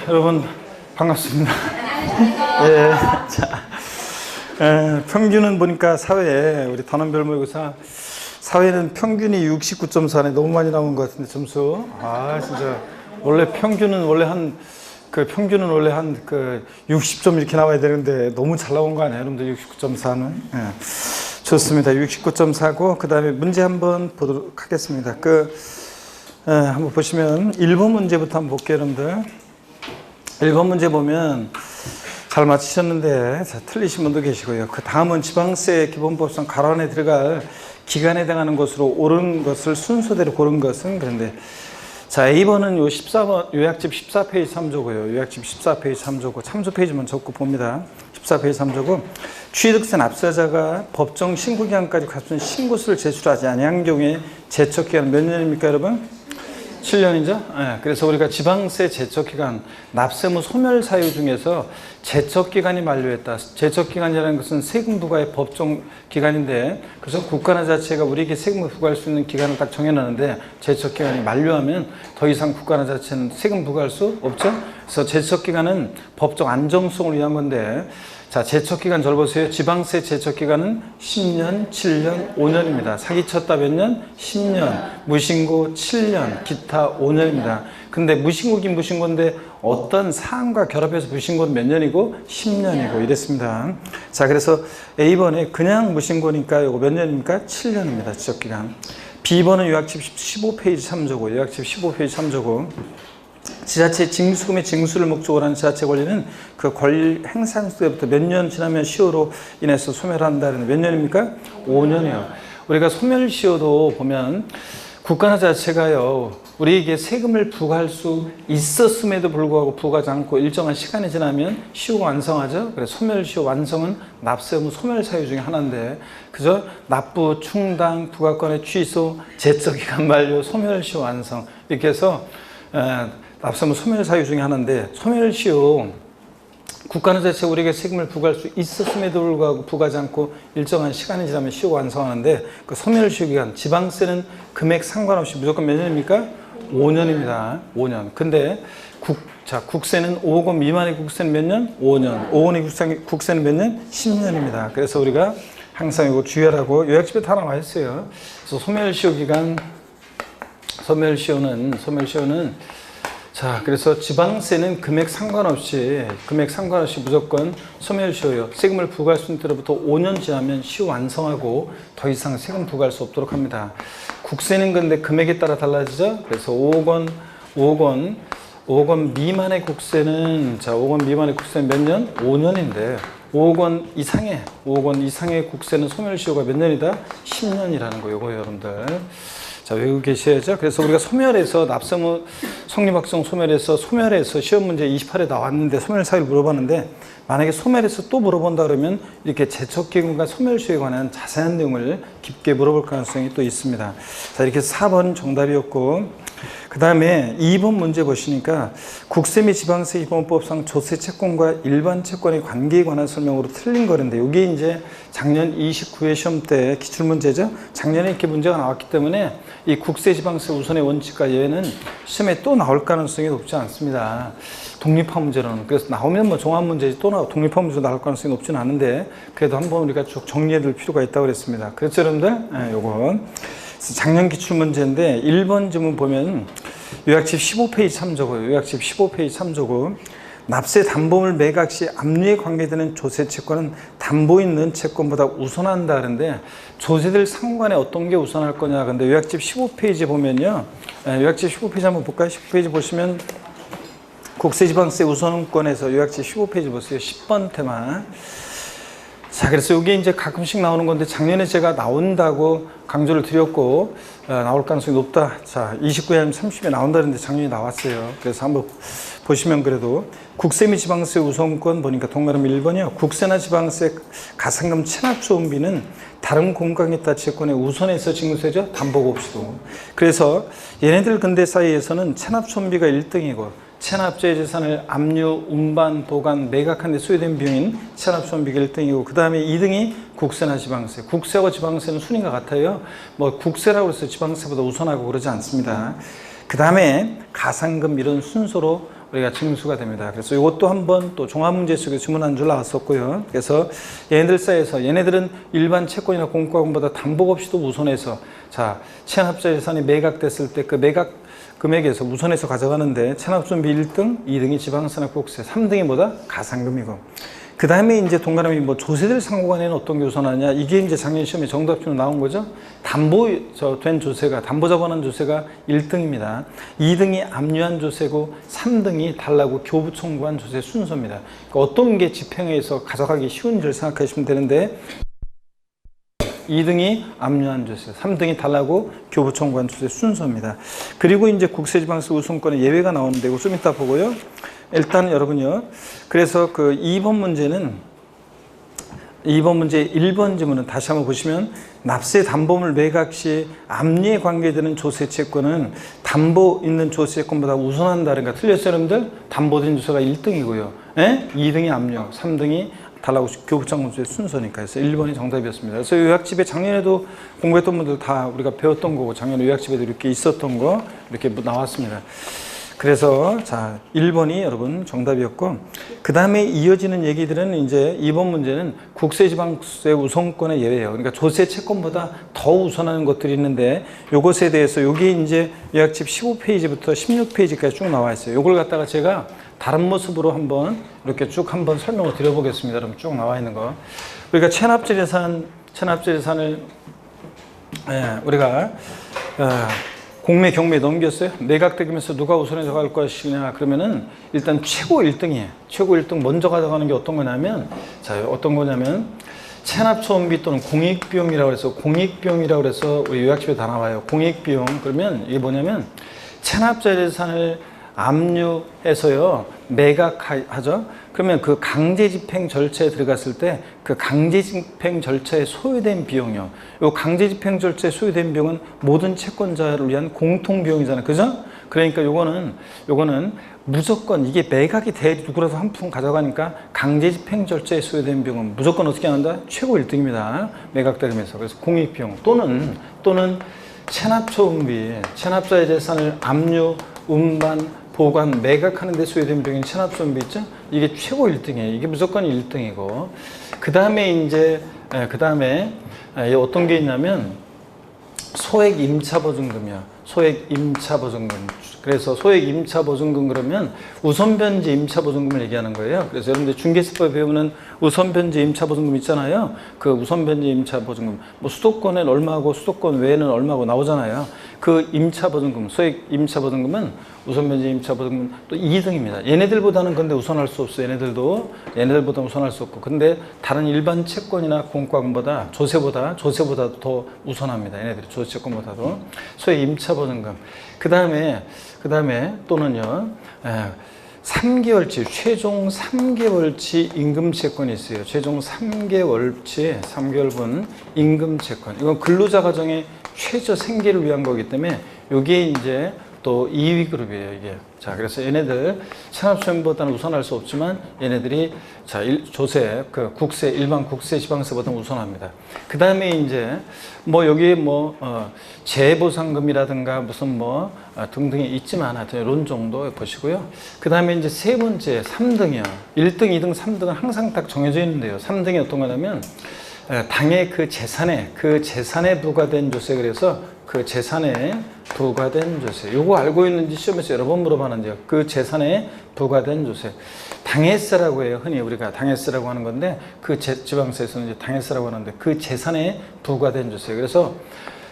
여러분 반갑습니다. 예, 평균은 보니까 사회에 우리 단원별 모의고사 사회는 평균이 69.4네. 너무 많이 나온 것 같은데 점수. 진짜 원래 평균은 한 60점 이렇게 나와야 되는데 너무 잘 나온 거 아니에요, 여러분들? 69.4는. 좋습니다. 69.4고 그 다음에 문제 한번 보도록 하겠습니다. 한번 보시면 1번 문제부터 한번 볼게요, 여러분들. 1번 문제 보면 잘 맞히셨는데 틀리신 분도 계시고요. 그 다음은 지방세 기본법상 가로 안에 들어갈 기간에 해당하는 것으로 옳은 것을 순서대로 고른 것은. 그런데 자, A번은 요 14번 요약집 14페이지 3조고요. 요약집 14페이지 3조고 참조 페이지만 적고 봅니다. 14페이지 3조고 취득세 납세자가 법정 신고기간까지 갖춘 신고서를 제출하지 아니한 경우에 제척기간 몇 년입니까, 여러분? 7년이죠? 그래서 우리가 지방세 제척기간, 납세무 소멸 사유 중에서 제척기간이 만료했다. 제척기간이라는 것은 세금 부과의 법정 기간인데, 그래서 국가나 자체가 우리에게 세금을 부과할 수 있는 기간을 딱 정해놨는데, 제척기간이 만료하면 더 이상 국가나 자체는 세금 부과할 수 없죠? 그래서 제척기간은 법적 안정성을 위한 건데, 자, 제척기간 잘 보세요. 지방세 제척기간은 10년, 7년, 5년입니다. 사기쳤다 몇 년? 10년. 무신고 7년, 기타 5년입니다. 근데 무신고긴 무신고인데 어떤 사안과 결합해서 무신고는 몇 년이고? 10년이고 이랬습니다. 자, 그래서 A번에 그냥 무신고니까 이거 몇 년입니까? 7년입니다. 제척기간. B번은 요약집 15페이지 3조고, 요약집 15페이지 3조고, 지자체 징수금의 징수를 목적으로 하는 지자체 권리는 그 권리 행사 때부터 몇 년 지나면 시효로 인해서 소멸한다는. 몇 년입니까? 5년이요. 우리가 소멸시효도 보면 국가나 자체가요, 우리에게 세금을 부과할 수 있었음에도 불구하고 부과하지 않고 일정한 시간이 지나면 시효가 완성하죠. 그래서 소멸시효 완성은 납세의무 소멸 사유 중에 하나인데, 그죠? 납부, 충당, 부과권의 취소, 제척기간 만료, 소멸시효 완성, 이렇게 해서 납세의무 소멸 사유 중에 하나인데, 소멸시효 국가는 자체 우리에게 세금을 부과할 수 있었음에도 불구하고 부과하지 않고 일정한 시간이 지나면 시효가 완성하는데, 그 소멸시효 기간, 지방세는 금액 상관없이 무조건 몇 년입니까? 5년입니다. 5년. 근데 국세는 5억 원 미만의 국세는 몇 년? 5년. 5억 원의 국세는 몇 년? 10년입니다. 그래서 우리가 항상 이거 주의하라고 요약집에 다 나와 있어요. 그래서 소멸시효 기간, 소멸시효는 자, 그래서 지방세는 금액 상관없이 무조건 소멸시효요. 세금을 부과할 수 있는 때로부터 5년 지나면 시효 완성하고 더 이상 세금 부과할 수 없도록 합니다. 국세는 근데 금액에 따라 달라지죠. 그래서 5억 원 미만의 국세는, 자, 5억 원 미만의 국세는 몇 년? 5년인데 5억 원 이상의 국세는 소멸시효가 몇 년이다? 10년이라는 거, 요거예요, 여러분들. 자, 외우고 계셔야죠. 그래서 우리가 소멸해서 납세의무 성립학성 소멸해서 시험 문제 28에 나왔는데 소멸 사유를 물어봤는데, 만약에 소멸해서 또 물어본다 그러면 이렇게 제척기간과 소멸시효에 관한 자세한 내용을 깊게 물어볼 가능성이 또 있습니다. 자, 이렇게 4번 정답이었고, 그 다음에 2번 문제 보시니까 국세 및 지방세 기본법상 조세 채권과 일반 채권의 관계에 관한 설명으로 틀린 거인데, 이게 이제 작년 29회 시험 때 기출문제죠. 작년에 이렇게 문제가 나왔기 때문에 이 국세 지방세 우선의 원칙과 예외는 시험에 또 나올 가능성이 높지 않습니다. 독립화 문제로는. 그래서 나오면 뭐 종합 문제지 또 독립화 문제도 나올 가능성이 높지는 않은데, 그래도 한번 우리가 쭉 정리해 둘 필요가 있다고 그랬습니다. 그렇죠, 여러분들? 요건 작년 기출문제인데 1번 지문 보면 요약집 15페이지 3조고요. 요약집 15페이지 3조고, 납세 담보물 매각 시 압류에 관계되는 조세 채권은 담보 있는 채권보다 우선한다 그러는데, 조세들 상관에 어떤 게 우선할 거냐. 근데 요약집 15페이지 보면요, 요약집 15페이지 한번 볼까요? 15페이지 보시면 국세지방세 우선권에서 요약집 15페이지 보세요. 10번 테마. 자, 그래서 이게 이제 가끔씩 나오는 건데, 작년에 제가 나온다고 강조를 드렸고, 나올 가능성이 높다. 자, 29회 아니면 30에 나온다는데 작년에 나왔어요. 그래서 한번 보시면, 그래도 국세 및 지방세 우선권 보니까 동그라미 1번이요. 국세나 지방세 가산금 체납조원비는 다른 공간에 따라 채권의 우선해서 징수세죠. 담보가 없이도. 그래서 얘네들 근대 사이에서는 체납조원비가 1등이고, 체납자의 재산을 압류, 운반, 보관, 매각하는 데 소요된 비용인 체납조원비가 1등이고, 그 다음에 2등이 국세나 지방세. 국세하고 지방세는 순위가 같아요. 뭐 국세라고 해서 지방세보다 우선하고 그러지 않습니다. 그 다음에 가상금 이런 순서로 우리가 징수가 됩니다. 그래서 이것도 한번 또 종합문제 속에 주문한 줄 나왔었고요. 그래서 얘네들 사이에서 얘네들은 일반 채권이나 공과금보다 담보 없이도 우선해서 자 체납자 재산이 매각됐을 때 그 매각 금액에서 우선해서 가져가는데 체납준비 1등, 2등이 지방산업국세, 3등이 뭐다? 가상금이고. 그 다음에 이제 동그라미 뭐 조세들 상호간에는 어떤 게 우선하냐? 이게 이제 작년 시험에 정답표로 나온 거죠. 된 조세가, 담보자관한 조세가 1등입니다. 2등이 압류한 조세고 3등이 달라고 교부 청구한 조세 순서입니다. 그러니까 어떤 게 집행해서 가져가기 쉬운지를 생각하시면 되는데 2등이 압류한 조세, 3등이 달라고 교부 청구한 조세 순서입니다. 그리고 이제 국세지방세 우선권에 예외가 나오는데 이거 좀 이따 보고요. 일단 여러분요. 그래서 그 2번 문제 1번 지문은 다시 한번 보시면 납세 담보물 매각 시 압류에 관계되는 조세 채권은 담보 있는 조세 채권보다 우선한다. 그러니까 틀렸어요, 여러분들? 담보된 조세가 1등이고요. 2등이 압류, 3등이 달라고 교부청구세 순서니까. 그래서 1번이 정답이었습니다. 그래서 요약집에 작년에도 공부했던 분들 다 우리가 배웠던 거고 작년에 요약집에도 이렇게 있었던 거 이렇게 나왔습니다. 그래서 자 1번이 여러분 정답이었고 그 다음에 이어지는 얘기들은 이제 2번 문제는 국세지방세 우선권의 예외예요. 그러니까 조세 채권보다 더 우선하는 것들이 있는데 요것에 대해서 여기 이제 요약집 15페이지부터 16페이지까지 쭉 나와 있어요. 요걸 갖다가 제가 다른 모습으로 한번 이렇게 쭉 한번 설명을 드려보겠습니다. 여러분 쭉 나와 있는 거. 우리가 체납재 재산을 우리가 공매 경매에 넘겼어요. 매각되면서 누가 우선해서 갈 것이냐 그러면은 일단 최고 1등이에요. 최고 1등 먼저 가져가는 게 어떤 거냐면 자 어떤 거냐면 체납처분비 또는 공익비용이라고 해서 공익비용이라고 해서 우리 요약집에 다 나와요. 공익비용 그러면 이게 뭐냐면 체납자 재산을 압류해서요 매각하죠. 그러면 그 강제집행 절차에 들어갔을 때 그 강제집행 절차에 소요된 비용이요. 이 강제집행 절차에 소요된 비용은 모든 채권자를 위한 공통비용이잖아요. 그죠? 그러니까 요거는 무조건 이게 매각이 돼 누구라도 한 푼 가져가니까 강제집행 절차에 소요된 비용은 무조건 어떻게 한다? 최고 1등입니다. 매각되면서. 그래서 공익비용 또는 체납처분비, 체납자의 재산을 압류, 운반, 보관, 매각하는 데 소요된 비용인 체납처분비 있죠? 이게 최고 1등이에요. 이게 무조건 1등이고. 그 다음에 어떤 게 있냐면 소액 임차보증금이야. 소액 임차보증금. 그래서 소액 임차보증금 그러면 우선변제 임차보증금을 얘기하는 거예요. 그래서 여러분들 중개세법에 배우는 우선변제 임차보증금 있잖아요. 그 우선변제 임차보증금. 뭐 수도권엔 얼마고 수도권 외에는 얼마고 나오잖아요. 그 임차보증금, 소액 임차보증금은 우선변제 임차보증금 또 2등입니다. 얘네들보다는 근데 우선할 수 없어요. 얘네들보다 우선할 수 없고. 근데 다른 일반 채권이나 공과금보다 조세보다 더 우선합니다. 얘네들이 조세채권보다도. 소액 임차보증금. 그 다음에 또는요, 3개월치, 최종 3개월치 임금채권이 있어요. 최종 3개월분 임금채권. 이건 근로자 가정의 최저 생계를 위한 거기 때문에 이게 이제 또 2위 그룹이에요, 이게. 자, 그래서 얘네들 체납처분보다는 우선할 수 없지만 얘네들이 자, 조세, 그 국세, 일반 국세 지방세보다는 우선합니다. 그 다음에 이제 뭐 여기에 재보상금이라든가 무슨 등등이 있지만 하여튼 이런 정도 보시고요. 그 다음에 이제 세 번째 3등이요. 1등, 2등, 3등은 항상 딱 정해져 있는데요. 3등이 어떤 거냐면 당의 그 재산에 부과된 조세 그래서 그 재산에 부과된 조세. 요거 알고 있는지 시험에서 여러 번 물어봤는데요. 그 재산에 부과된 조세. 당해세라고 해요. 흔히 우리가 당해세라고 하는 건데 그 지방세에서는 이제 당해세라고 하는데 그 재산에 부과된 조세. 그래서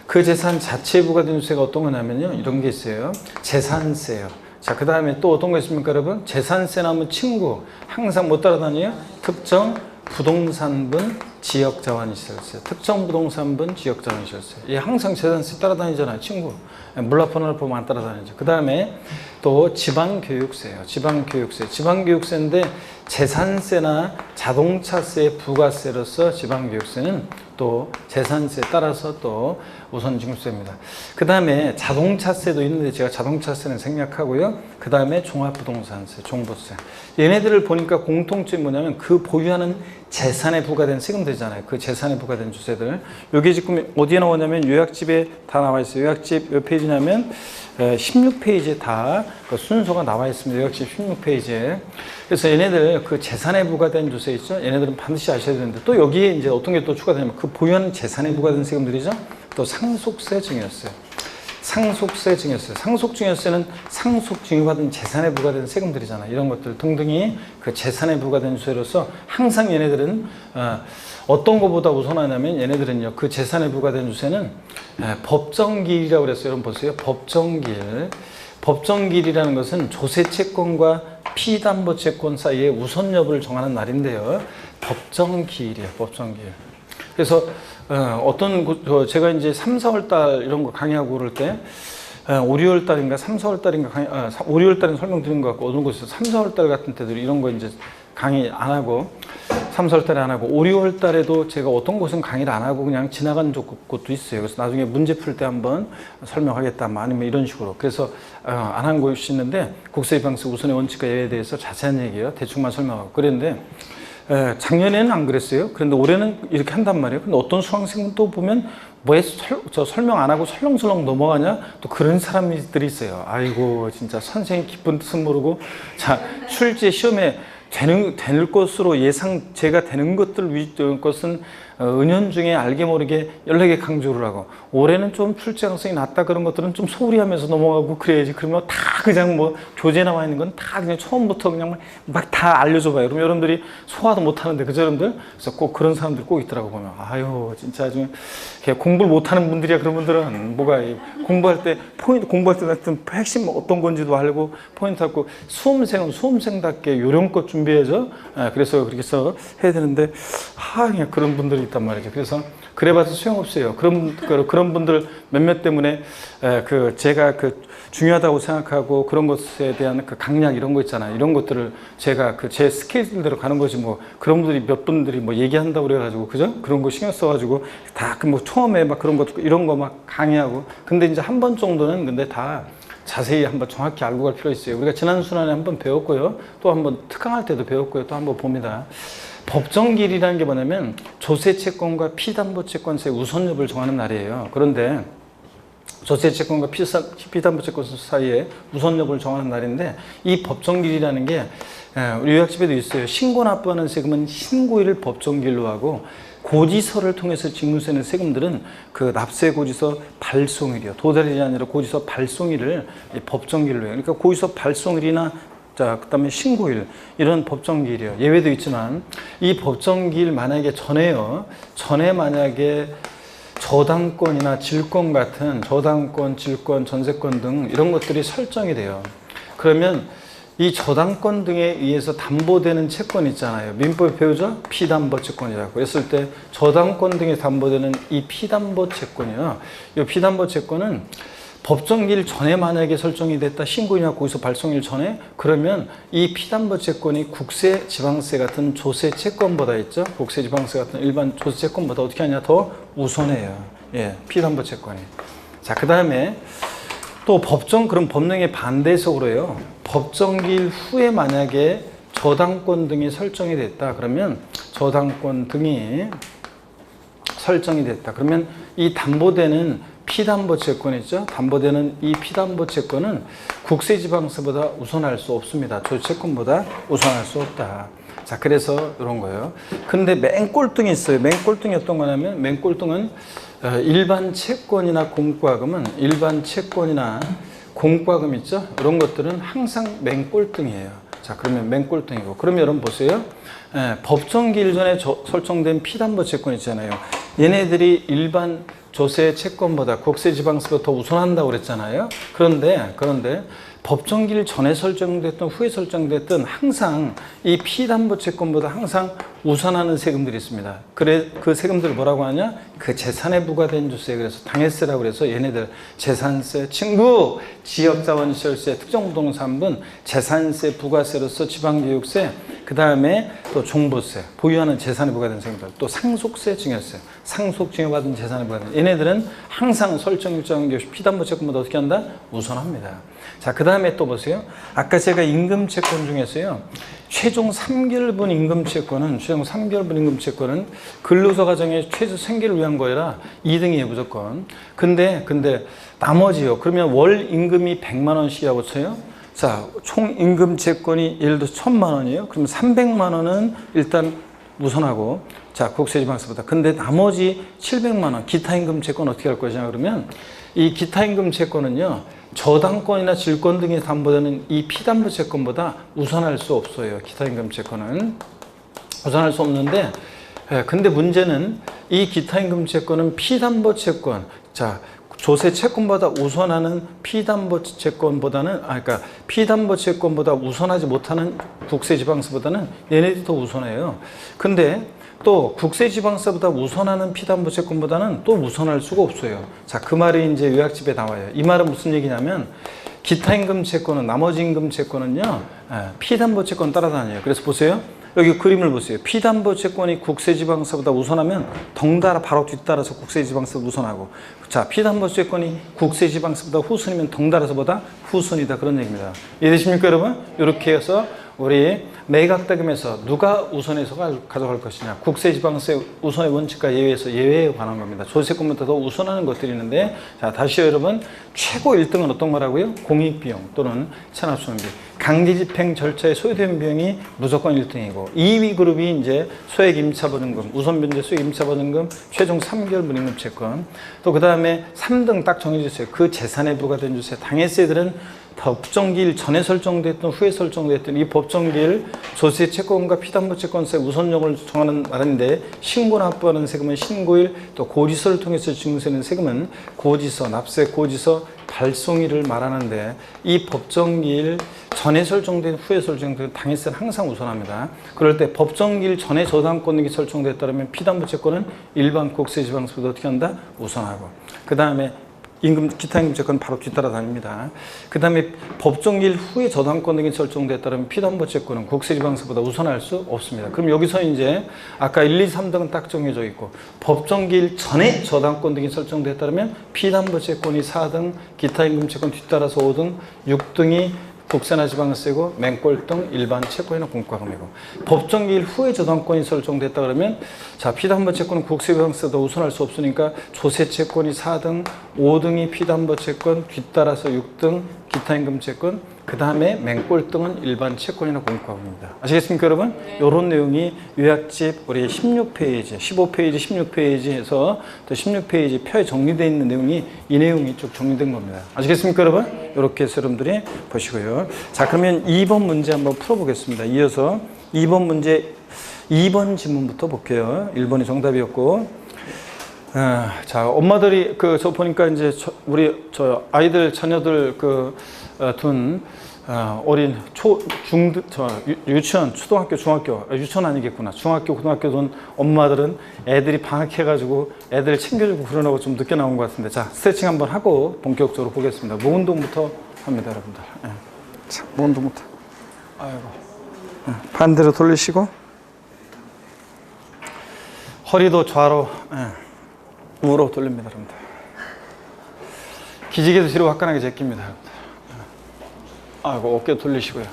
그 재산 자체에 부과된 조세가 어떤 거냐면요. 이런 게 있어요. 재산세요. 자, 그 다음에 또 어떤 거 있습니까, 여러분? 재산세나 친구. 항상 못 따라다녀요? 특정 부동산분 지역자원시설세. 특정 부동산분 지역자원시설세. 이 항상 재산세 따라다니잖아요, 친구. 물라폰을 보면 안 따라다니죠. 그 다음에 또 지방교육세예요. 지방교육세인데 재산세나 자동차세 부가세로서 지방교육세는 또 재산세에 따라서 또 우선 징수세입니다. 그 다음에 자동차세도 있는데 제가 자동차세는 생략하고요. 그 다음에 종합부동산세, 종부세. 얘네들을 보니까 공통점이 뭐냐면 그 보유하는 재산에 부과된 세금들이잖아요. 그 재산에 부과된 주세들. 여기 지금 어디에 나오냐면 요약집에 다 나와 있어요. 요약집 몇 페이지 페이지냐면 16페이지에 다 그 순서가 나와 있습니다. 역시 16페이지에. 그래서 얘네들 그 재산에 부과된 주세 있죠? 얘네들은 반드시 아셔야 되는데 또 여기에 이제 어떤 게 또 추가되냐면 그 보유하는 재산에 부과된 세금들이죠. 또 상속세 증여세. 상속세 증여세. 상속 증여세는 상속 증여받은 재산에 부과된 세금들이잖아. 이런 것들 등등이 그 재산에 부과된 주세로서 항상 얘네들은 어떤 것보다 우선하냐면 얘네들은요. 그 재산에 부과된 주세는 법정기일이라고 그랬어요. 여러분 보세요. 법정기일. 법정기일이라는 것은 조세채권과 피담보채권 사이에 우선 여부를 정하는 날인데요. 법정기일이에요. 법정기일. 그래서 제가 이제 3, 4월 달 이런 거 강의하고 그럴 때 5, 6월 달인가 3, 4월 달인가 5, 6월 달에 설명드린 것 같고 어느 곳에서 3, 4월 달 같은 때도 이런 거 이제 강의 안 하고 3, 4월 달에 안 하고 5, 6월 달에도 제가 어떤 곳은 강의를 안 하고 그냥 지나간 곳도 있어요. 그래서 나중에 문제 풀 때 한번 설명하겠다 아니면 이런 식으로. 그래서 안 한 곳이 있는데 국세지방세 우선의 원칙과 예외에 대해서 자세한 얘기예요. 대충만 설명하고 그랬는데 작년에는 안 그랬어요. 그런데 올해는 이렇게 한단 말이에요. 근데 어떤 수강생은 또 보면 왜 저 설명 안 하고 설렁설렁 넘어가냐? 또 그런 사람들이 있어요. 아이고 진짜 선생님 기쁜 뜻은 모르고 자 출제 시험에 되는 것으로 제가 되는 것은 은연중에 알게 모르게 연락에 강조를 하고 올해는 좀 출제 가능성이 낮다 그런 것들은 좀 소홀히 하면서 넘어가고 그래야지. 그러면 다 그냥 뭐 교재 나와 있는 건 다 그냥 처음부터 그냥 막 다 알려줘 봐요. 그럼 여러분들이 소화도 못 하는데 그죠 여러분들? 그래서 꼭 그런 사람들 꼭 있더라고 보면 아유 진짜 아주 공부를 못 하는 분들이야. 그런 분들은 뭐가 공부할 때 하여튼 핵심 어떤 건지도 알고 포인트 잡고 수험생은 수험생답게 요령껏 준비해서 그래서 그렇게 해서 해야 되는데 그냥 그런 분들이 있단 말이죠. 그래서 그래봐서 소용없어요. 그런 분들 몇몇 때문에 제가 중요하다고 생각하고 그런 것에 대한 그 강약 이런 거 있잖아요. 이런 것들을 제가 제 스케줄대로 가는 거지 뭐 그런 분들이 몇 분들이 뭐 얘기한다고 그래가지고 그죠? 그런 거 신경 써가지고 다 뭐 처음에 막 그런 거 이런 거 막 강의하고 근데 이제 한 번 정도는 근데 다 자세히 한번 정확히 알고 갈 필요 있어요. 우리가 지난 순환에 한번 배웠고요. 또 한번 특강할 때도 배웠고요. 또 한번 봅니다. 법정기일이라는 게 뭐냐면 조세채권과 피담보채권세의 우선 여부를 정하는 날이에요. 그런데 조세채권과 피담보채권 사이에 우선 여부를 정하는 날인데 이 법정기일이라는 게 우리 요약집에도 있어요. 신고 납부하는 세금은 신고일을 법정기일로 하고 고지서를 통해서 징수되는 세금들은 그 납세 고지서 발송일이요. 도달일이 아니라 고지서 발송일을 법정기일로 해요. 그러니까 고지서 발송일이나 그 다음에 신고일 이런 법정기일이요. 예외도 있지만 이 법정기일 만약에 전에 만약에 저당권이나 질권 같은 저당권, 질권, 전세권 등 이런 것들이 설정이 돼요. 그러면 이 저당권 등에 의해서 담보되는 채권 있잖아요. 민법에 배우죠? 피담보채권이라고 했을 때 저당권 등에 담보되는 이 피담보채권이요. 이 피담보채권은 법정기일 전에 만약에 설정이 됐다. 신고일이나 고지서 발송일 전에 그러면 이 피담보채권이 국세, 지방세 같은 조세 채권보다 있죠. 국세, 지방세 같은 일반 조세 채권보다 어떻게 하냐 더 우선해요. 피담보채권이. 자, 그 다음에 또 그럼 법령에 반대해석으로 해요. 법정기일 후에 만약에 저당권 등이 설정이 됐다. 그러면 저당권 등이 설정이 됐다. 그러면 이 담보되는 피담보채권 있죠? 담보되는 이 피담보채권은 국세지방세보다 우선할 수 없습니다. 조채권보다 우선할 수 없다. 자, 그래서 이런 거예요. 근데 맹꼴등이 있어요. 맹꼴등이 어떤 거냐면 맹꼴등은 일반 채권이나 공과금은 일반 채권이나 공과금 있죠? 이런 것들은 항상 맹꼴등이에요. 자, 그러면 맹꼴등이고. 그러면 여러분 보세요. 법정기일 전에 설정된 피담보채권 있잖아요. 얘네들이 일반 조세 채권보다 국세지방세가 더 우선한다고 그랬잖아요. 그런데 법정기일 전에 설정됐든 후에 설정됐든 항상 이 피담보채권보다 항상 우선하는 세금들이 있습니다. 그 세금들을 뭐라고 하냐? 그 재산에 부과된 주세. 그래서 당해세라고 그래서 얘네들 재산세, 친구, 지역자원시설세, 특정부동산분, 재산세, 부가세로서 지방교육세, 그 다음에 또 종부세, 보유하는 재산에 부과된 세금들, 또 상속세, 증여세, 상속 증여받은 재산에 부과된 얘네들은 항상 설정 일정 피담보채권보다 어떻게 한다? 우선합니다. 자, 그 다음에 또 보세요. 아까 제가 임금채권 중에서요. 최종 3개월분 임금채권은 근로소 가정의 최저 생계를 위한 거라 2등이에요, 무조건. 근데 나머지요. 그러면 월 임금이 100만 원씩이라고 쳐요. 자, 총 임금채권이 예를 들어서 1000만 원이에요. 그러면 300만 원은 일단 우선하고, 자, 국세지방세보다. 근데 나머지 700만 원 기타 임금채권 어떻게 할 것이냐 그러면, 이 기타 임금채권은요, 저당권이나 질권 등의 담보되는 이 피담보 채권보다 우선할 수 없어요. 기타 임금 채권은 우선할 수 없는데, 근데 문제는 이 기타 임금 채권은 피담보 채권, 자, 조세 채권보다 우선하는 피담보 채권보다는, 그러니까 피담보 채권보다 우선하지 못하는 국세지방세보다는 얘네들이 더 우선해요. 근데 또 국세지방세보다 우선하는 피담보 채권보다는 또 우선할 수가 없어요. 자, 그 말이 이제 요약집에 나와요. 이 말은 무슨 얘기냐면, 기타 임금 채권은, 나머지 임금 채권은요, 피담보 채권 따라다녀요. 그래서 보세요. 여기 그림을 보세요. 피담보 채권이 국세지방세보다 우선하면 덩달아 바로 뒤따라서 국세지방세보다 우선하고, 자, 피담보 채권이 국세지방세보다 후순이면 덩달아서보다 후순이다, 그런 얘기입니다. 이해되십니까, 여러분? 이렇게 해서 우리 매각대금에서 누가 우선해서 가져갈 것이냐, 국세지방세 우선의 원칙과 예외에서 예외에 관한 겁니다. 조세권보다 더 우선하는 것들이 있는데, 자, 다시 여러분, 최고 1등은 어떤 거라고요? 공익비용 또는 체납수납비, 강제집행 절차에 소요된 비용이 무조건 1등이고, 2위 그룹이 이제 소액임차보증금, 우선변제 소액임차보증금, 최종 3개월 분임금 채권, 또 그 다음에 3등 딱 정해져 있어요. 그 재산에 부과된 주세, 당해세들은 법정기일 전에 설정됐던 후에 설정됐던 이 법정기일 조세 채권과 피담보 채권세 우선력을 정하는 말인데, 신고 납부하는 세금은 신고일, 또 고지서를 통해서 증세는 세금은 고지서, 납세 고지서 발송일을 말하는데, 이 법정기일 전에 설정된 후에 설정된 당해세는 항상 우선합니다. 그럴 때 법정기일 전에 저당권 등이 설정됐다면 피담보 채권은 일반 국세지방세보다 어떻게 한다? 우선하고, 그 다음에 기타 임금 채권은 바로 뒤따라 다닙니다. 그 다음에 법정기일 후에 저당권 등이 설정됐다면 피담보 채권은 국세지방세보다 우선할 수 없습니다. 그럼 여기서 이제 아까 1, 2, 3등은 딱 정해져 있고, 법정기일 전에 저당권 등이 설정됐다면 피담보 채권이 4등, 기타 임금 채권 뒤따라서 5등, 6등이 국세나 지방세고, 맹골등 일반 채권이나 공과금이고, 법정기일 후에 저당권이 설정됐다 그러면, 자, 피담보 채권은 국세지방세보다 우선할 수 없으니까 조세 채권이 4등, 5등이 피담보 채권, 뒤따라서 6등 기타 임금 채권, 그 다음에 맹골등은 일반 채권이나 공과금입니다. 아시겠습니까, 여러분? 이런 내용이 요약집 우리 16페이지, 15페이지, 16페이지에서 또 16페이지 표에 정리되어 있는 내용이, 이 내용이 쭉 정리된 겁니다. 아시겠습니까, 여러분? 이렇게 해서 여러분들이 보시고요. 자, 그러면 2번 문제 한번 풀어보겠습니다. 이어서 2번 문제, 2번 지문부터 볼게요. 1번이 정답이었고, 자, 엄마들이 저 보니까 이제 우리 아이들 자녀들 둔 어린 유치원, 초등학교, 중학교, 유치원 아니겠구나, 중학교, 고등학교 둔 엄마들은 애들이 방학해가지고 애들 챙겨주고 그러라고 좀 늦게 나온 것 같은데, 자, 스트레칭 한번 하고 본격적으로 보겠습니다. 목 운동부터 합니다, 여러분들. 자, 목 운동부터. 아이고. 반대로 돌리시고, 허리도 좌로, 우로 돌립니다, 여러분들. 기지개도 뒤로 화끈하게 제낍니다, 여러분들. 아이고, 어깨 돌리시고요.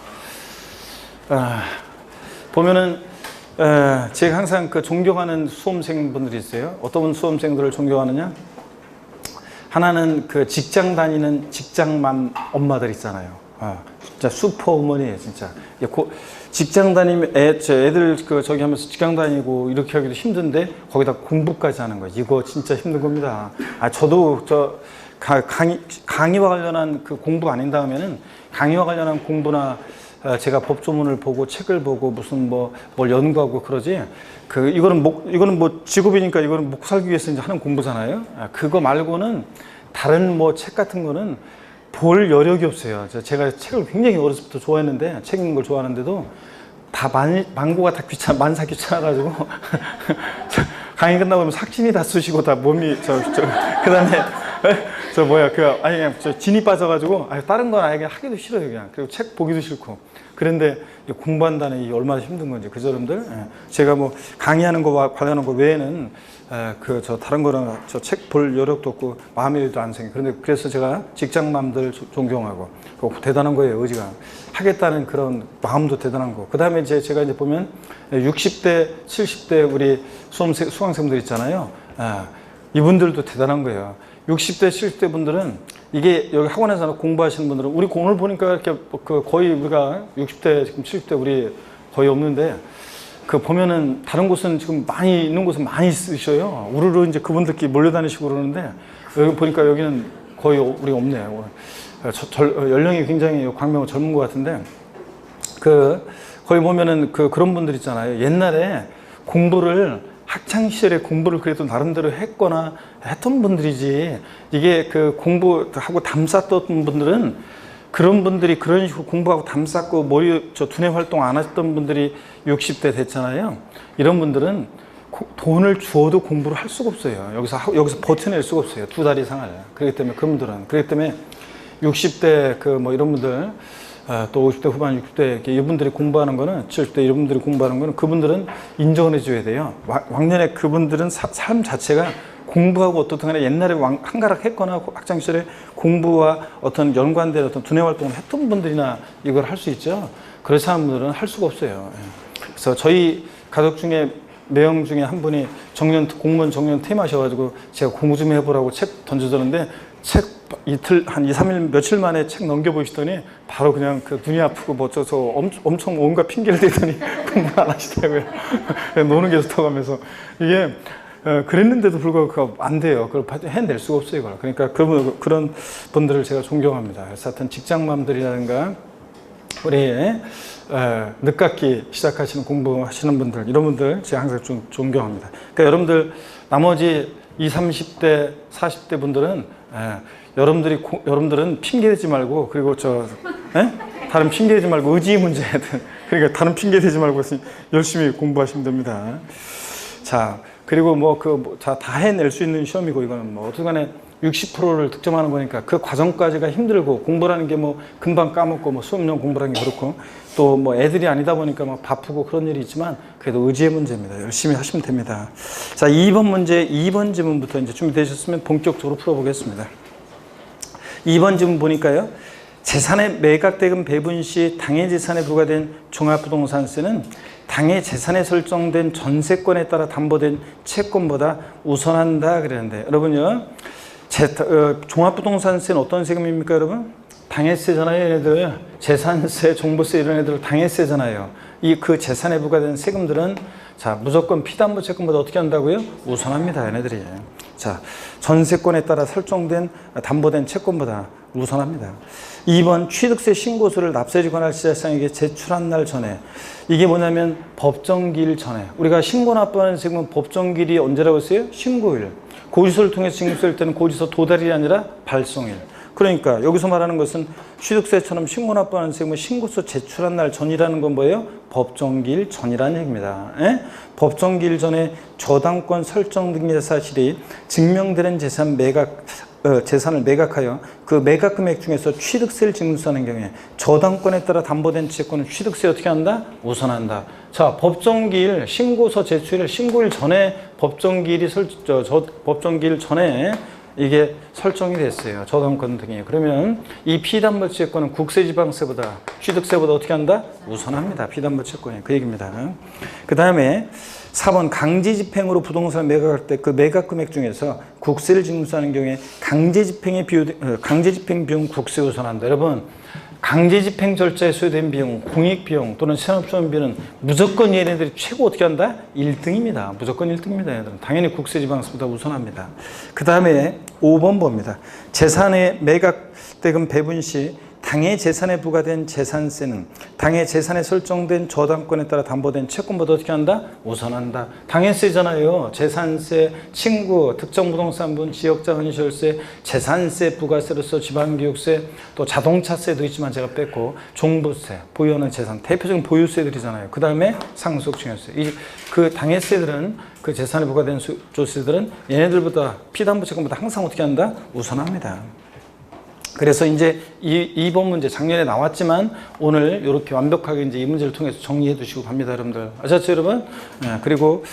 보면은, 제가 항상 존경하는 수험생분들이 있어요. 어떤 수험생들을 존경하느냐? 하나는 직장 다니는 직장맘 엄마들 있잖아요. 진짜 슈퍼우먼이에요, 진짜. 직장 다니면 애들 저기 하면서 직장 다니고 이렇게 하기도 힘든데 거기다 공부까지 하는 거예요. 이거 진짜 힘든 겁니다. 저도 강의와 관련한 공부 아닌 다음에는 강의와 관련한 공부나 제가 법조문을 보고 책을 보고 무슨 뭘 연구하고 그러지. 이거는 직업이니까 이거는 먹고 살기 위해서 이제 하는 공부잖아요. 그거 말고는 다른 책 같은 거는 볼 여력이 없어요. 제가 책을 굉장히 어렸을 때부터 좋아했는데, 책 읽는 걸 좋아하는데도 다 망고가 다 만사 귀찮아가지고 강의 끝나고 삭진이 다 쑤시고 다 몸이 그 다음에 저 뭐야 아니 그냥 저 진이 빠져가지고 다른 건 아예 그냥 하기도 싫어요 그냥. 그리고 책 보기도 싫고. 그런데 공부한다는 게 얼마나 힘든 건지 그죠 여러분들? 제가 뭐 강의하는 거와 관련한 거 외에는 저 다른 거는 저 책 볼 여력도 없고 마음의 여유도 안 생겨. 그런데 그래서 제가 직장맘들 존경하고 대단한 거예요 의지가. 하겠다는 그런 마음도 대단한 거. 그 다음에 제가 이제 보면 60대, 70대 우리 수강생들 있잖아요. 이분들도 대단한 거예요. 60대, 70대 분들은 이게 여기 학원에서 공부하시는 분들은 우리 오늘 보니까 이렇게 거의 우리가 60대, 지금 70대 우리 거의 없는데 보면은 다른 곳은 지금 많이 있는 곳은 많이 있으셔요. 우르르 이제 그분들끼리 몰려다니시고 그러는데 여기 보니까 여기는 거의 우리 없네요. 연령이 굉장히 광명은 젊은 것 같은데 거기 보면은 그런 분들 있잖아요. 옛날에 공부를 학창시절에 공부를 그래도 나름대로 했거나 했던 분들이지 이게 공부하고 담쌓던 분들은 그런 분들이 그런 식으로 공부하고 담쌓고 두뇌 활동 안 하셨던 분들이 60대 됐잖아요. 이런 분들은 돈을 주어도 공부를 할 수가 없어요. 여기서 버텨낼 수가 없어요. 2달 이상을. 그렇기 때문에 60대 이런 분들 또 50대 후반 60대 이분들이 공부하는 거는 70대 이런 분들이 공부하는 거는 그분들은 인정을 해줘야 돼요. 왕년에 그분들은 삶 자체가 공부하고 어떻든 간에 옛날에 한가락했거나 학창시절에 공부와 어떤 연관된 어떤 두뇌 활동을 했던 분들이나 이걸 할 수 있죠. 그렇지 않은 분들은 할 수가 없어요. 그래서 저희 가족 중에 매형 중에 한 분이 공무원 정년 퇴임하셔가지고 제가 공부 좀 해보라고 책 던져줬는데 책 한 2, 3일 며칠 만에 책 넘겨보시더니 바로 그냥 눈이 아프고 엄청 온갖 핑계를 대더니 공부 안 하시더라고요. 노는 게 좋다고 하면서 이게 그랬는데도 불구하고 안 돼요. 그걸 해낼 수가 없어요. 이걸. 그러니까 그런 분들을 제가 존경합니다. 그래서 하여튼 직장맘들이라든가 우리 늦깎이 시작하시는 공부하시는 분들 이런 분들 제가 항상 좀 존경합니다. 그러니까 여러분들 나머지 20, 30대, 40대 분들은 여러분들은 핑계대지 말고 그리고 다른 핑계대지 말고 의지의 문제든 그러니까 다른 핑계대지 말고 열심히 공부하시면 됩니다. 자 그리고 다 해낼 수 있는 시험이고 이거는 어떻게 간에 60%를 득점하는 거니까 그 과정까지가 힘들고 공부라는 게 금방 까먹고 수업용 공부라는 게 그렇고 또 애들이 아니다 보니까 바쁘고 그런 일이 있지만 그래도 의지의 문제입니다. 열심히 하시면 됩니다. 자 2번 문제 2번 지문부터 이제 준비되셨으면 본격적으로 풀어보겠습니다. 2번 지문 보니까요. 재산의 매각대금 배분 시 당해 재산에 부과된 종합부동산세는 당해 재산에 설정된 전세권에 따라 담보된 채권보다 우선한다 그랬는데 여러분요. 종합부동산세는 어떤 세금입니까 여러분? 당해세잖아요. 얘네들 재산세, 종부세 이런 애들 당해세잖아요. 그 재산에 부과된 세금들은 무조건 피담보 채권보다 어떻게 한다고요? 우선합니다. 얘네들이. 전세권에 따라 설정된 담보된 채권보다 우선합니다. 2번 취득세 신고서를 납세지 관할 시장에게 제출한 날 전에 이게 뭐냐면 법정기일 전에 우리가 신고 납부하는 세금은 법정기일이 언제라고 했어요? 신고일. 고지서를 통해서 징수할 때는 고지서 도달이 아니라 발송일. 그러니까 여기서 말하는 것은 취득세처럼 신고 납부하는 세금은 신고서 제출한 날 전이라는 건 뭐예요? 법정기일 전이라는 얘기입니다. 법정기일 전에 저당권 설정 등의 사실이 증명되는 재산을 매각하여 그 매각 금액 중에서 취득세를 징수하는 경우에 저당권에 따라 담보된 채권은 취득세 어떻게 한다? 우선한다. 자, 법정기일 신고서 제출일 신고일 전에 법정기일 전에 이게 설정이 됐어요. 저당권 등이. 그러면 이 피담보 채권은 국세지방세보다 취득세보다 어떻게 한다? 우선합니다. 피담보 채권이 그 얘기입니다. 그 다음에 4번 강제집행으로 부동산을 매각할 때 그 매각 금액 중에서 국세를 징수하는 경우에 강제집행 비용 국세 우선한다. 여러분 강제집행 절차에 소요된 비용, 공익비용 또는 세납수원비는 무조건 얘네들이 최고 어떻게 한다? 1등입니다. 무조건 1등입니다. 얘네들은. 당연히 국세지방세보다 우선합니다. 그 다음에 5번 봅니다. 재산의 매각대금 배분 시 당해 재산에 부과된 재산세는 당해 재산에 설정된 저당권에 따라 담보된 채권보다 어떻게 한다? 우선한다. 당해세잖아요. 재산세, 친구, 특정 부동산분, 지역자 현실세, 재산세, 부가세로서 지방교육세, 또 자동차세도 있지만 제가 뺐고 종부세, 보유하는 재산, 대표적인 보유세들이잖아요. 그 다음에 상속증여세. 그 당해세들은 그 재산에 부과된 조세들은 얘네들보다 피담보 채권보다 항상 어떻게 한다? 우선합니다. 그래서 이제 이번 문제 작년에 나왔지만 오늘 이렇게 완벽하게 이제 이 문제를 통해서 정리해 두시고 갑니다, 여러분들. 아셨죠, 여러분? 네, 그리고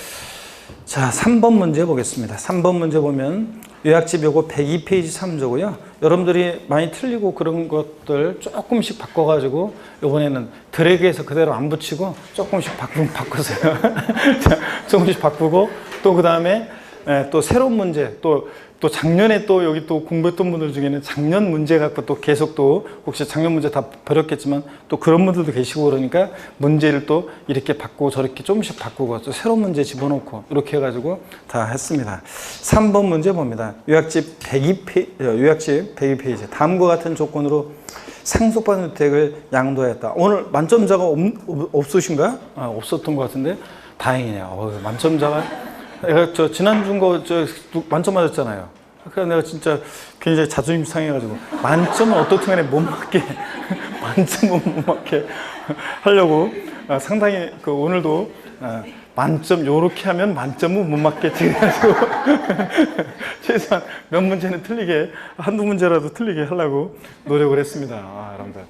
자, 3번 문제 보겠습니다. 3번 문제 보면 요약집 요거 102페이지 3조고요. 여러분들이 많이 틀리고 그런 것들 조금씩 바꿔가지고 이번에는 드래그해서 그대로 안 붙이고 조금씩 바꾸세요. 조금씩 바꾸고 또 그 다음에 또 새로운 문제 또 작년에 또 여기 또 공부했던 분들 중에는 작년 문제 갖고 또 계속 또 혹시 작년 문제 다 버렸겠지만 또 그런 분들도 계시고 그러니까 문제를 또 이렇게 바꾸고 저렇게 조금씩 바꾸고 또 새로운 문제 집어넣고 이렇게 해가지고 다 했습니다. 3번 문제 봅니다. 요약집 102페이지 다음과 같은 조건으로 상속받은 주택을 양도하였다. 오늘 만점자가 없으신가? 없었던 것 같은데 다행이네요. 만점자가 내가 지난주 거 만점 맞았잖아요. 그래서 내가 진짜 굉장히 자존심 상해가지고 만점은 어떻든 간에 못 맞게 만점은 못 맞게 하려고 상당히 오늘도 만점 요렇게 하면 만점은 못 맞겠지 해가지고 최소한 몇 문제는 틀리게 한두 문제라도 틀리게 하려고 노력을 했습니다. 여러분들.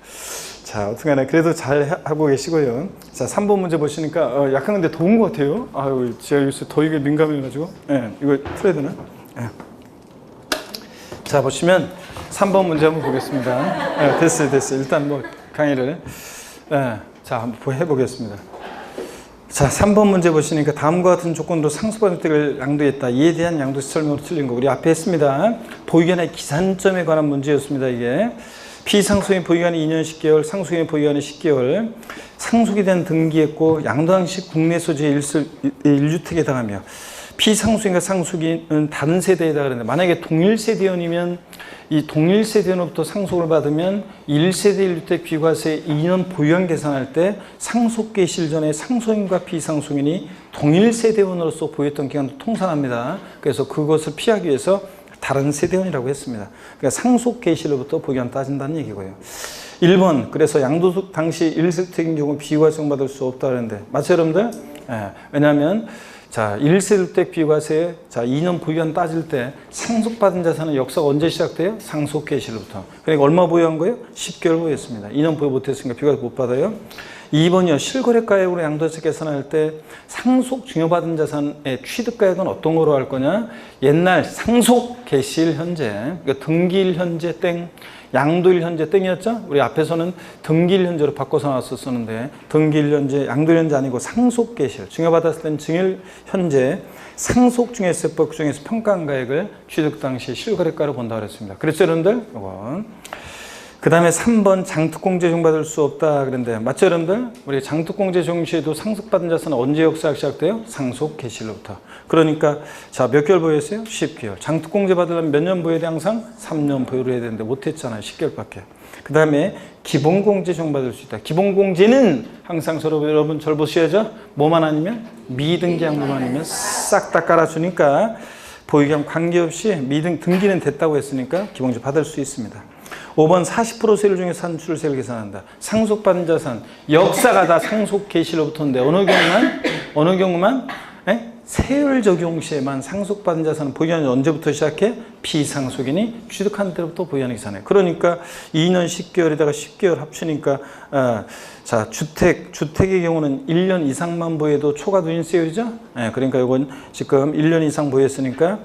자, 어떻게나 그래도 잘 하고 계시고요. 자, 3번 문제 보시니까 약간 근데 더운 것 같아요. 아유, 제가 요새 더위에 민감해가지고. 이거 틀어야 되나? 자, 보시면 3번 문제 한번 보겠습니다. 됐어요. 일단 뭐 강의를. 자, 한번 해보겠습니다. 자, 3번 문제 보시니까 다음과 같은 조건으로 상속받은 주택을 양도했다. 이에 대한 양도세 설명으로 틀린 거 우리 앞에 했습니다. 보유기한의 기산점에 관한 문제였습니다. 이게. 피상속인 보유기한이 2년 10개월, 상속인의 보유기한이 10개월, 상속이 된 등기했고 양도한 시 국내 소재 1주택에 해당하며 피상속인과 상속인은 다른 세대에 해당하는데 만약에 동일세대원이면 이 동일세대원으로부터 상속을 받으면 1세대 1주택 비과세 2년 보유한 계산할 때 상속 개시일 전에 상속인과 피상속인이 동일세대원으로서 보유했던 기간도 통산합니다. 그래서 그것을 피하기 위해서 다른 세대원이라고 했습니다. 그러니까 상속 개시로부터 보유한 따진다는 얘기고요. 1번, 그래서 양도 당시 1세대인 경우 비과세 받을 수 없다 그러는데 맞죠, 여러분들? 왜냐하면 자, 1세대주택 비과세 2년 보유한 따질 때 상속받은 자산은 역사가 언제 시작돼요? 상속 개시로부터. 그러니까 얼마 보유한 거예요? 10개월 보유했습니다. 2년 보유 못했으니까 비과세 못 받아요. 2번이요. 실거래가액으로 양도세 계산할 때 상속 증여받은 자산의 취득가액은 어떤 거로 할 거냐? 옛날 상속 개시일 현재, 그러니까 등기일 현재 땡, 양도일 현재 땡이었죠? 우리 앞에서는 등기일 현재로 바꿔서 나왔었는데 등기일 현재, 양도일 현재 아니고 상속 개시일, 증여받았을 땐 증일 현재 상속증여세법 규정에서 평가한 가액을 취득 당시 실거래가로 본다고 그랬습니다. 그랬죠, 여러분들? 이건. 그 다음에 3번 장특공제 적용받을 수 없다 그랬는데 맞죠, 여러분들? 우리 장특공제 적용 시에도 상속받은 자산은 언제 역사가 시작돼요? 상속 개시일로부터. 그러니까 자, 몇 개월 보유했어요? 10개월. 장특공제 받으려면 몇 년 보유해야 돼? 항상 3년 보유를 해야 되는데 못했잖아요. 10개월밖에. 그 다음에 기본공제 적용받을 수 있다. 기본공제는 항상 여러분 절 보셔야죠. 뭐만 아니면 미등기 양도만 아니면 싹 다 깔아주니까 보유기한 관계없이 등기는 됐다고 했으니까 기본공제 받을 수 있습니다. 5번 40% 세율 중에 산출세를 계산한다. 상속받은 자산 역사가 다 상속 개시로부터인데 어느 경우만 세율 적용 시에만 상속받은 자산은 보유한이 언제부터 시작해? 피상속인이 취득한 때부터 보유한이 계산해. 그러니까 2년 10개월에다가 10개월 합치니까 자, 주택의 경우는 1년 이상만 보유해도 초과 누인세율이죠. 그러니까 이건 지금 1년 이상 보유했으니까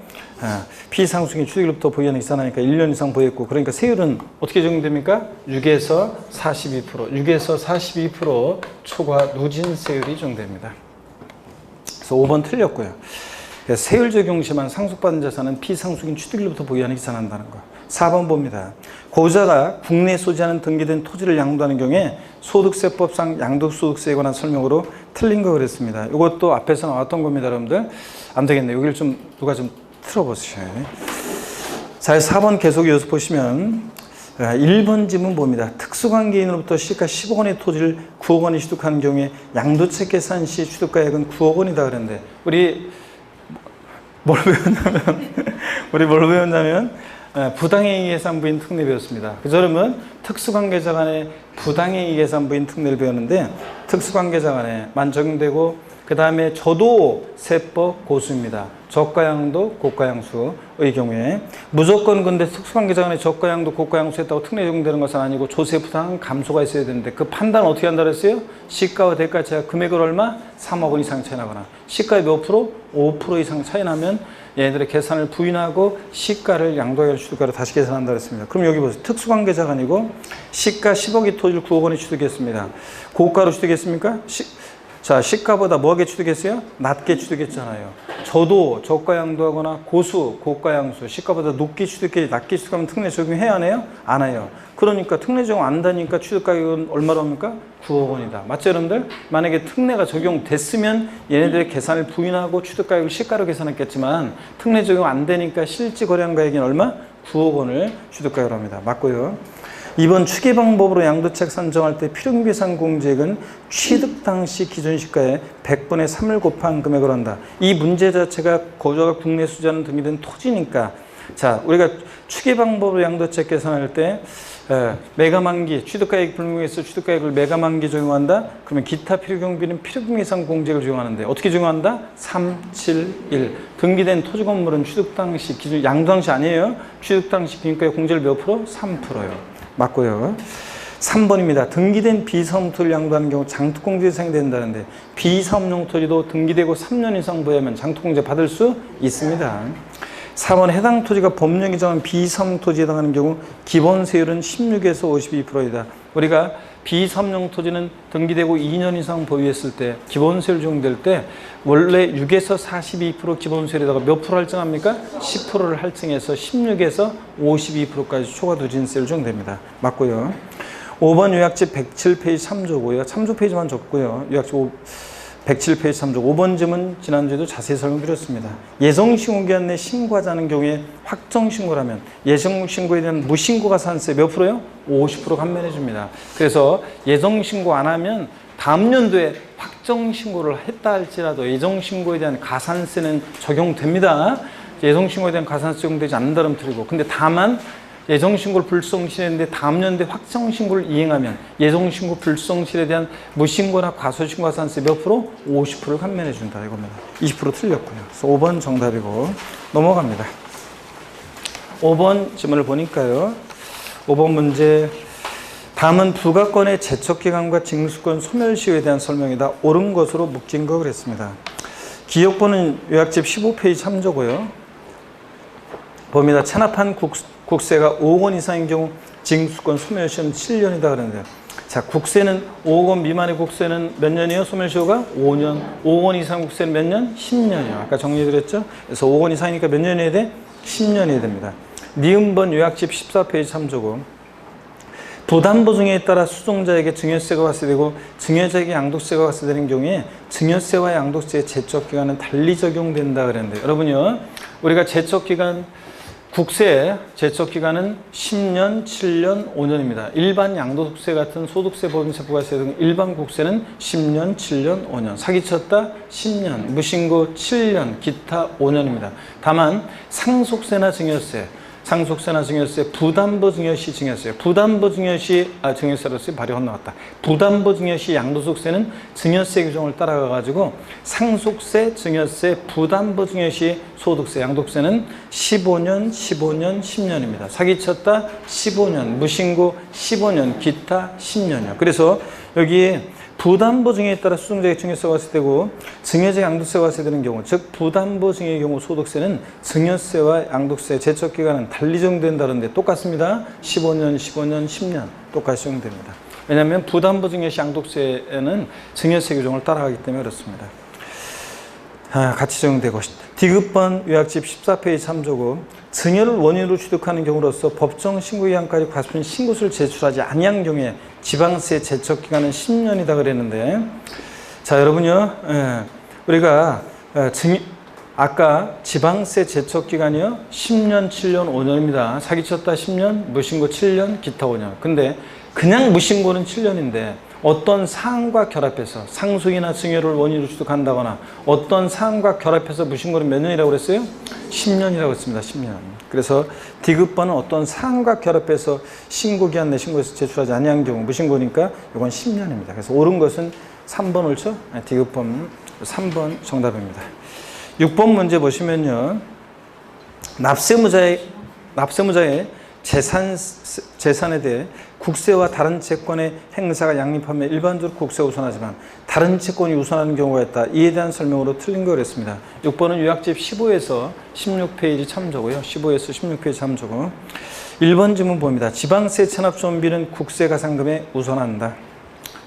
피상속인 취득일부터 보유한이 계산하니까 1년 이상 보유했고, 그러니까 세율은 어떻게 적용됩니까? 6에서 42% 초과 누진세율이 적용됩니다. 그래서 5번 틀렸고요. 세율 적용 시만 상속받은 자산은 피상속인 취득일부터 보유한이 계산한다는 거. 4번 봅니다. 고자가 국내에 소지하는 등기된 토지를 양도하는 경우에 소득세법상 양도소득세에 관한 설명으로 틀린 거 그랬습니다. 이것도 앞에서 나왔던 겁니다, 여러분들. 안 되겠네. 여기를 누가 좀 틀어보세요. 자, 4번 계속 이어서 보시면 1번 지문 봅니다. 특수관계인으로부터 시가 10억 원의 토지를 9억 원에 취득하는 경우에 양도책 계산 시 취득가액은 9억 원이다 그랬는데 우리 뭘 배웠냐면 부당행위 계산부인 특례 배웠습니다. 그러면 특수관계자 간의 부당행위 계산부인 특례를 배웠는데 특수관계자 간에만 적용되고 그 다음에 저도 세법 고수입니다. 저가양도 고가양수의 경우에 무조건 근데 특수관계자 간에 저가양도 고가양수 했다고 특례 적용되는 것은 아니고 조세 부당 감소가 있어야 되는데 그 판단 어떻게 한다 그랬어요? 시가와 대가 차이가 금액을 얼마? 3억 원 이상 차이 나거나 시가의 몇 프로? 5% 이상 차이 나면 얘네들의 계산을 부인하고 시가를 양도하여 취득가로 다시 계산한다 그랬습니다. 그럼 여기 보세요. 특수관계자가 아니고 시가 10억의 토지를 9억 원에 취득했습니다. 고가로 취득했습니까? 자, 시가보다 뭐하게 취득했어요? 낮게 취득했잖아요. 저도 저가 양도하거나 고수, 고가 양수, 시가보다 높게 취득해 낮게 취득하면 특례 적용해야 하나요? 안 해요. 그러니까 특례 적용 안 한다니까 취득가격은 얼마로 합니까? 9억 원이다. 맞죠, 여러분들? 만약에 특례가 적용됐으면 얘네들의 계산을 부인하고 취득가격을 시가로 계산했겠지만 특례 적용 안 되니까 실제 거래한 가액은 얼마? 9억 원을 취득가격으로 합니다. 맞고요. 이번 추계 방법으로 양도책 산정할 때 필요계산 공제액은 취득 당시 기준 시가의 100분의 3을 곱한 금액을 한다. 이 문제 자체가 거주가 국내 수자는 등기된 토지니까 자 우리가 추계 방법으로 양도책 계산할 때 매가만기 취득가액 불문에서 취득가액을 매가만기 적용한다. 그러면 기타 필요경비는 필요계산 공제액을 적용하는데 어떻게 적용한다? 3, 7, 1 등기된 토지 건물은 취득 당시 기준 양도 당시 아니에요. 취득 당시 기준가액 공제를 몇 프로? 3%요. 맞고요. 3번입니다. 등기된 비사업용 토지를 양도하는 경우 장특공제 생긴다는데 비사업용 토지도 등기되고 3년 이상 보유하면 장특공제 받을 수 있습니다. 4번 해당 토지가 법령이 정한 비사업용 토지에 해당하는 경우 기본세율은 16에서 52%이다. 우리가 비사업용 토지는 등기되고 2년 이상 보유했을 때 기본세율 적용될 때 원래 6에서 42% 기본세율에다가 몇 프로 할증합니까? 10%를 할증해서 16에서 52%까지 초과 누진세율 적용됩니다. 맞고요. 5번 요약집 107페이지 3조고요. 3조 페이지만 적고요. 요약집 107페이지 3조 5번 질문 지난주에도 자세히 설명드렸습니다. 예정신고기한 내 신고하지 않은 경우에 확정신고라면 예정신고에 대한 무신고 가산세 몇 프로요? 50% 감면해 줍니다. 그래서 예정신고 안 하면 다음 연도에 확정신고를 했다 할지라도 예정신고에 대한 가산세는 적용됩니다. 예정신고에 대한 가산세 적용되지 않는다는 틀이고 근데 다만 예정신고를 불성실했는데 다음 연도에 확정신고를 이행하면 예정신고 불성실에 대한 무신고나 과소신고 가산세 몇 프로? 50%를 감면해 준다 이겁니다. 20% 틀렸고요. 그래서 5번 정답이고 넘어갑니다. 5번 질문을 보니까요. 5번 문제 다음은 부가권의 제척기간과 징수권 소멸시효에 대한 설명이다. 옳은 것으로 묶인 거 그랬습니다. 기억번은 요약집 15페이지 3조고요. 봅니다. 체납한 국세가 5억 원 이상인 경우 징수권 소멸시효는 7년이다 그러는데요. 자, 국세는 5억 원 미만의 국세는 몇 년이에요? 소멸시효가 5년. 5억 원 이상 국세는 몇 년? 10년이요. 아까 정리해드렸죠? 그래서 5억 원 이상이니까 몇 년이어야 돼? 10년이 됩니다. 니은번 요약집 14페이지 3조고 부담보증에 따라 수송자에게 증여세가 발생되고 증여자에게 양도세가 발생되는 경우에 증여세와 양도세의 제척기간은 달리 적용된다 그랬는데 여러분요 우리가 제척기간 국세 제척기간은 10년, 7년, 5년입니다. 일반 양도세 같은 소득세, 법인세, 부가세 등 일반 국세는 10년, 7년, 5년 사기쳤다 10년, 무신고 7년, 기타 5년입니다. 다만 상속세나 증여세 상속세나 증여세, 부담보 증여시 증여세, 부담보 증여시 증여세로서 발이 건너갔다. 부담보 증여시 양도소득세는 증여세 규정을 따라가가지고 상속세, 증여세, 부담보 증여시 소득세, 양도세는 15년, 15년, 10년입니다. 사기쳤다 15년, 무신고 15년, 기타 10년이요. 그래서 여기에 부담보 증여에 따라 수송자의 증여세가 발생되고 증여자 양도세가 발생되는 경우 즉 부담보 증여의 경우 소득세는 증여세와 양도세 제척기간은 달리 적용된다는데 똑같습니다. 15년, 15년, 10년 똑같이 적용됩니다. 왜냐하면 부담보 증여시 양도세에는 증여세 규정을 따라가기 때문에 그렇습니다. 같이 적용되고 디귿번 요약집 14페이지 3조고 증여를 원인으로 취득하는 경우로서 법정 신고기간까지 과수인 신고서를 제출하지 아니한 경우에 지방세 제척기간은 10년이다 그랬는데 자 여러분요 우리가 아까 지방세 제척 기간이요 10년, 7년, 5년입니다. 사기쳤다 10년, 무신고 7년, 기타 5년. 근데 그냥 무신고는 7년인데 어떤 사항과 결합해서 상속이나 증여를 원인으로 취득한다거나 어떤 사항과 결합해서 무신고는 몇 년이라고 그랬어요? 10년이라고 했습니다. 10년. 그래서 D급번은 어떤 사항과 결합해서 신고기한 내 신고에서 제출하지 아니한 경우 무신고니까 이건 10년입니다. 그래서 옳은 것은 3번 옳죠? D급번 3번 정답입니다. 6번 문제 보시면요. 납세무자의 재산에 대해 국세와 다른 채권의 행사가 양립하면 일반적으로 국세가 우선하지만 다른 채권이 우선하는 경우가 있다. 이에 대한 설명으로 틀린 거 그랬습니다. 6번은 요약집 15에서 16페이지 참조고요. 15에서 16페이지 참조고. 1번 질문 봅니다. 지방세 체납손비는 국세가산금에 우선한다.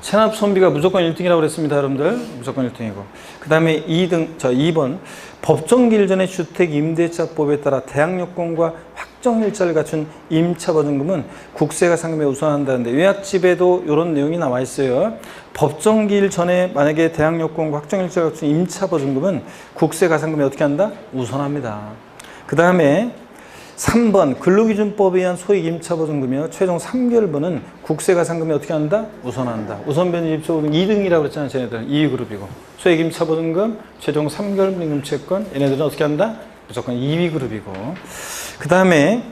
체납손비가 무조건 1등이라고 그랬습니다. 여러분들. 무조건 1등이고. 그 다음에 2번. 법정기일 전에 주택임대차법에 따라 대항요건과 확정일자를 갖춘 임차보증금은 국세가산금에 우선한다는데 요약집에도 이런 내용이 나와 있어요. 법정기일 전에 만약에 대항요건과 확정일자를 갖춘 임차보증금은 국세가산금에 어떻게 한다? 우선합니다. 그 다음에 3번 근로기준법에 의한 소액 임차보증금이요. 최종 3개월분은 국세가산금에 어떻게 한다? 우선한다. 우선변제 임차보증금 2등이라고 그랬잖아요. 쟤네들은 2위그룹이고. 소액 임차보증금, 최종 3개월 임금채권 얘네들은 어떻게 한다? 무조건 2위그룹이고. 그 다음에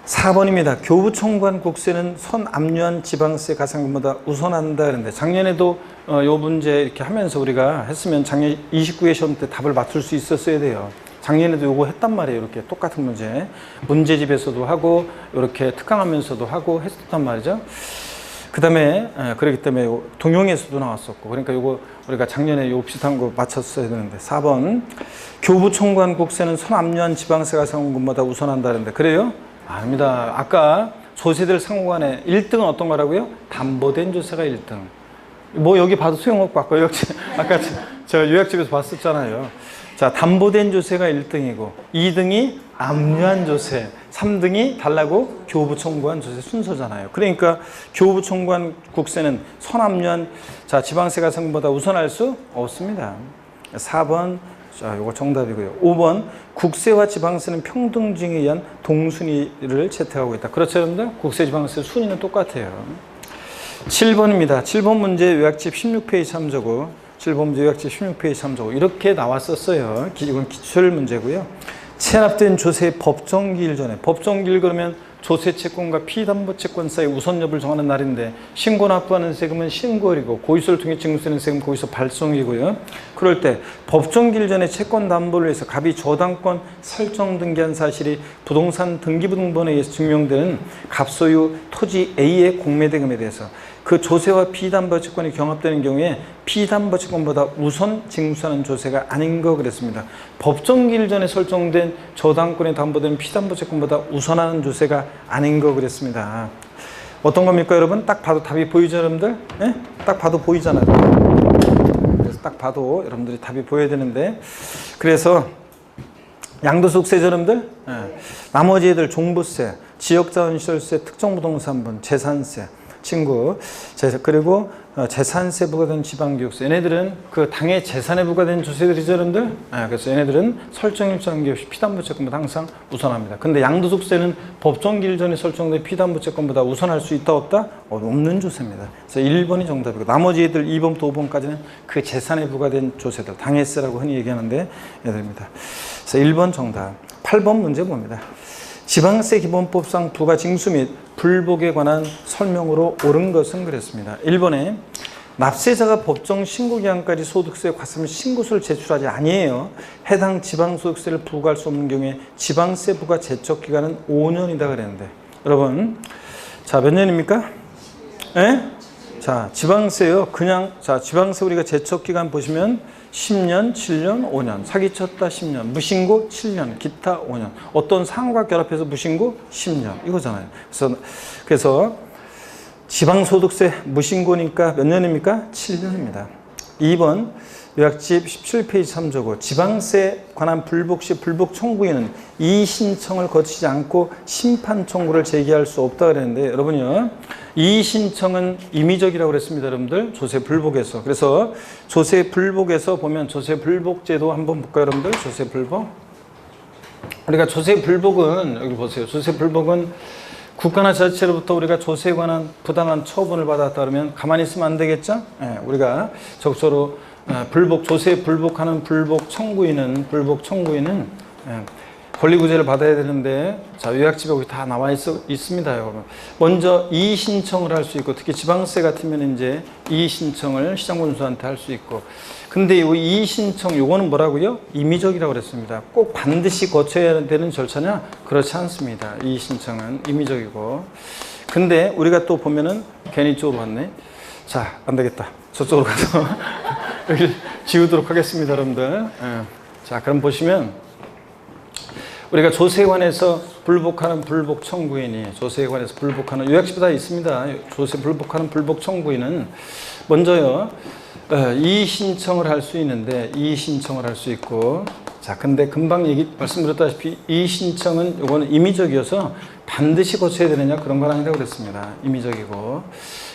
4번입니다. 교부 청구한 국세는 선 압류한 지방세 가산금보다 우선한다. 그런데 작년에도 요 문제 이렇게 하면서 우리가 했으면 작년 29회 시험 때 답을 맞출 수 있었어야 돼요. 작년에도 요거 했단 말이에요. 이렇게 똑같은 문제. 문제집에서도 하고, 이렇게 특강하면서도 하고 했었단 말이죠. 그 다음에, 그렇기 때문에 동영에서도 나왔었고. 그러니까 요거 우리가 작년에 요 비슷한 거 맞췄어야 되는데. 4번. 교부 청구한 국세는 선 압류한 지방세 가산금보다 우선한다는데. 그래요? 아닙니다. 아까 조세들 상호간에 1등은 어떤 거라고요? 담보된 조세가 1등. 뭐 여기 봐도 소용없고, 아까 제가 요약집에서 봤었잖아요. 자, 담보된 조세가 1등이고 2등이 압류한 조세, 3등이 달라고 교부 청구한 조세 순서잖아요. 그러니까 교부 청구한 국세는 선압류한 지방세 가산금보다 우선할 수 없습니다. 4번 자, 요거 정답이고요. 5번 국세와 지방세는 평등중에 의한 동순위를 채택하고 있다. 그렇죠, 여러분들? 국세, 지방세 순위는 똑같아요. 7번입니다. 7번 문제 요약집 16페이지 참조고 7번 문제 요약집 16페이지 참조고 이렇게 나왔었어요. 이건 기출 문제고요. 체납된 조세 법정기일 전에 법정기일 그러면 조세채권과 피담보채권 사이 우선 여부를 정하는 날인데 신고 납부하는 세금은 신고일이고 고의소를 통해 징수되는 세금은 고의소 발송이고요. 그럴 때 법정기일 전에 채권 담보를 위해서 갑이 저당권 설정 등기한 사실이 부동산 등기부등본에 의해서 증명되는 갑소유 토지 A의 공매대금에 대해서 그 조세와 피담보채권이 경합되는 경우에 피담보채권보다 우선 징수하는 조세가 아닌 거 그랬습니다. 법정기일 전에 설정된 저당권에 담보되는 피담보채권보다 우선하는 조세가 아닌 거 그랬습니다. 어떤 겁니까, 여러분? 딱 봐도 답이 보이죠, 여러분들? 네? 딱 봐도 보이잖아요. 그래서 딱 봐도 여러분들이 답이 보여야 되는데, 그래서 양도소득세죠, 여러분들? 네. 나머지 애들 종부세, 지역자원시설세, 특정부동산분, 재산세, 친구, 그리고 재산세 부과된 지방교육세. 얘네들은 그 당의 재산에 부과된 조세들이죠, 여러분들? 그래서 얘네들은 설정일자 관계없이 피담보채권보다 항상 우선합니다. 근데 양도소득세는 법정기일 전에 설정된 피담보채권보다 우선할 수 있다, 없다? 없는 조세입니다. 그래서 1번이 정답이고, 나머지 애들 2번부터 5번까지는 그 재산에 부과된 조세들, 당해세라고 흔히 얘기하는데, 얘들입니다. 그래서 1번 정답. 8번 문제 봅니다. 지방세 기본법상 부과 징수 및 불복에 관한 설명으로 옳은 것은 그랬습니다. 1번에 납세자가 법정 신고기한까지 소득세 과세물 신고서를 제출하지 아니에요. 해당 지방소득세를 부과할 수 없는 경우에 지방세 부과 제척기간은 5년이다 그랬는데 여러분 자, 몇 년입니까? 예? 자, 지방세요. 그냥 지방세 우리가 제척기간 보시면 10년, 7년, 5년, 사기쳤다 10년, 무신고 7년, 기타 5년. 어떤 상황과 결합해서 무신고 10년 이거잖아요. 그래서 지방소득세 무신고니까 몇 년입니까? 7년입니다. 2번 요약집 17페이지 참조고 지방세 관한 불복 시 불복 청구인은 이 신청을 거치지 않고 심판 청구를 제기할 수 없다 그랬는데 여러분요. 이의신청은 임의적이라고 그랬습니다, 여러분들. 조세불복에서. 그래서 조세불복에서 보면 조세불복제도 한번 볼까요, 여러분들? 조세불복. 우리가 조세불복은 여기 보세요. 조세불복은 국가나 지자체로부터 우리가 조세에 관한 부당한 처분을 받았다 그러면 가만히 있으면 안 되겠죠? 예, 우리가 적극적으로 불복, 조세 불복하는 불복 청구인은 권리구제를 받아야 되는데, 자, 요약집에 거기 다 나와 있습니다, 여러분. 먼저 이의신청을 할 수 있고, 특히 지방세 같으면 이제 이의신청을 시장군수한테 할 수 있고, 근데 이 이의신청 요거는 뭐라고요? 임의적이라고 그랬습니다. 꼭 반드시 거쳐야 되는 절차냐? 그렇지 않습니다. 이의신청은 임의적이고. 근데 우리가 또 보면은 괜히 이쪽으로 갔네. 자, 안 되겠다. 저쪽으로 가서 여기 지우도록 하겠습니다, 여러분들. 예. 자, 그럼 보시면 우리가 조세에 관해서 불복하는 불복 청구인이, 조세에 관해서 불복하는 요약집에 다 있습니다. 조세 불복하는 불복 청구인은 먼저요, 이의신청을 할 수 있는데, 이의신청을 할 수 있고, 자, 근데 금방 말씀드렸다시피 이의신청은 요거는 임의적이어서 반드시 거쳐야 되느냐 그런 건 아니라고 그랬습니다. 임의적이고.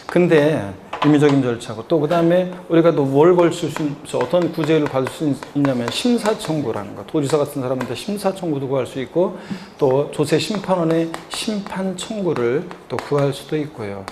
근데 임의적인 절차고, 또 그 다음에 우리가 또 뭘 걸칠 수 있죠? 어떤 구제를 받을 수 있냐면 심사청구라는 거. 도지사 같은 사람한테 심사청구도 구할 수 있고, 또 조세심판원의 심판청구를 또 구할 수도 있고요.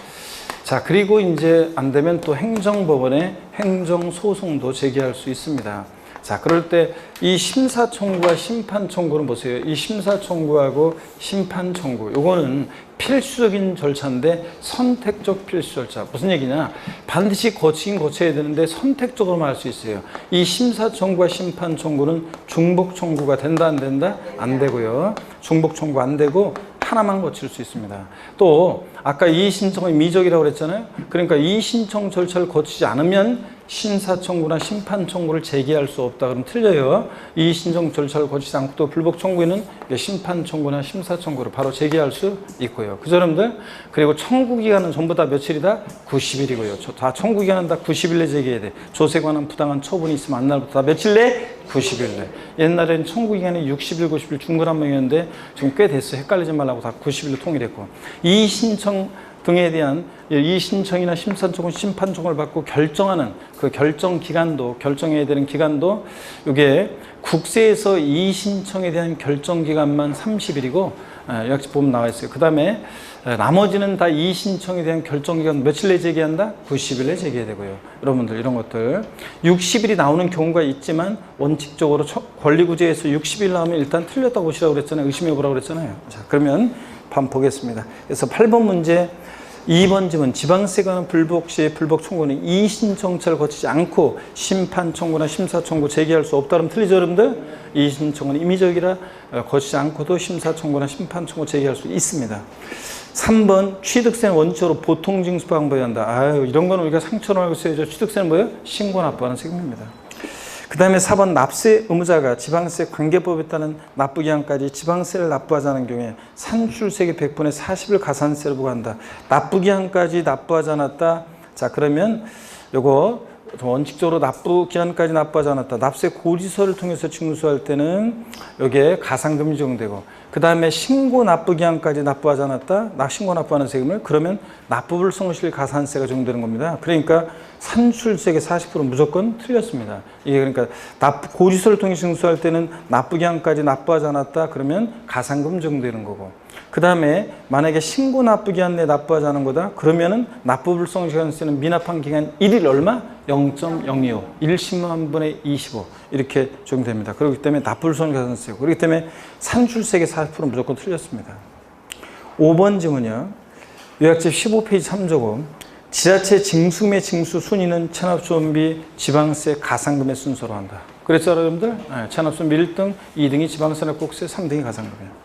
자, 그리고 이제 안 되면 또 행정법원에 행정소송도 제기할 수 있습니다. 자, 그럴 때 이 심사청구와 심판청구는 보세요. 이 심사청구하고 심판청구, 요거는 필수적인 절차인데 선택적 필수 절차. 무슨 얘기냐? 반드시 거치긴 거쳐야 되는데 선택적으로만 할 수 있어요. 이 심사청구와 심판청구는 중복청구가 된다, 안 된다? 안 되고요. 중복청구 안 되고 하나만 거칠 수 있습니다. 또 아까 이의신청은 미적이라고 그랬잖아요. 그러니까 이의신청 절차를 거치지 않으면 심사청구나 심판청구를 제기할 수 없다. 그럼 틀려요. 이의신청 절차를 거치지 않고 또 불복청구에는 심판청구나 심사청구를 바로 제기할 수 있고요. 그죠, 여러분들? 그리고 청구기간은 전부 다 며칠이다? 90일이고요. 다 청구기간은 다 90일 내 제기해야 돼. 조세에 관한 부당한 처분이 있으면 안 날부터 다 며칠 내? 90일 내. 옛날에는 청구기간이 60일, 90일 중간한명이었는데 지금 꽤 됐어요. 헷갈리지 말라고 다 90일로 통일했고. 이의신청 등에 대한 이의신청이나 심사청구, 심판청구를 받고 결정하는 그 결정 기간도, 결정해야 되는 기간도 이게 국세에서 이의신청에 대한 결정 기간만 30일이고 요약집 보면 나와 있어요. 그 다음에 나머지는 다 이의신청에 대한 결정 기간 며칠 내에 제기한다? 90일 내에 제기해야 되고요. 여러분들 이런 것들 60일이 나오는 경우가 있지만 원칙적으로 권리구제에서 60일 나오면 일단 틀렸다고 보시라고 그랬잖아요. 의심해보라고 그랬잖아요. 자, 그러면 한번 보겠습니다. 그래서 8번 문제 2번 지문 지방세 관한 불복 시에 불복 청구는 이의신청차를 거치지 않고 심판 청구나 심사 청구 제기할 수 없다. 그러면 틀리죠, 여러분들? 이의신청은 임의적이라 거치지 않고도 심사 청구나 심판 청구 제기할 수 있습니다. 3번 취득세는 원칙적으로 보통징수 방법이 한다. 아유, 이런 거는 우리가 상처로 알고 있어야죠. 취득세는 뭐예요? 신고 납부하는 세금입니다. 그 다음에 4번 납세 의무자가 지방세 관계법에 따른 납부기한까지 지방세를 납부하자는 경우에 산출세계 100분의 40을 가산세로 부과한다. 납부기한까지 납부하지 않았다. 자, 그러면 요거 원칙적으로 납부기한까지 납부하지 않았다. 납세 고지서를 통해서 징수할 때는 요게 가산금이 적용되고, 그 다음에 신고 납부기한까지 납부하지 않았다. 신고 납부하는 세금을 그러면 납부불성실 가산세가 적용되는 겁니다. 그러니까 산출세계 40% 무조건 틀렸습니다. 이게 그러니까 고지서를 통해 징수할 때는 납부기한까지 납부하지 않았다. 그러면 가산금 적용되는 거고, 그 다음에 만약에 신고 납부기한 내에 납부하지 않은 거다. 그러면은 납부불성시간세는 미납한 기간 1일 얼마? 0.025, 1십만 분의 25 이렇게 적용됩니다. 그렇기 때문에 납부불성시간세고, 그렇기 때문에 산출세계 40% 무조건 틀렸습니다. 5번 지문이요. 요약집 15페이지 3조금 지자체 징수매 징수 순위는 체납수원비, 지방세, 가산금의 순서로 한다. 그랬죠, 여러분들? 네, 체납수원비 1등, 2등이 지방세나 국세, 3등이 가산금이에요.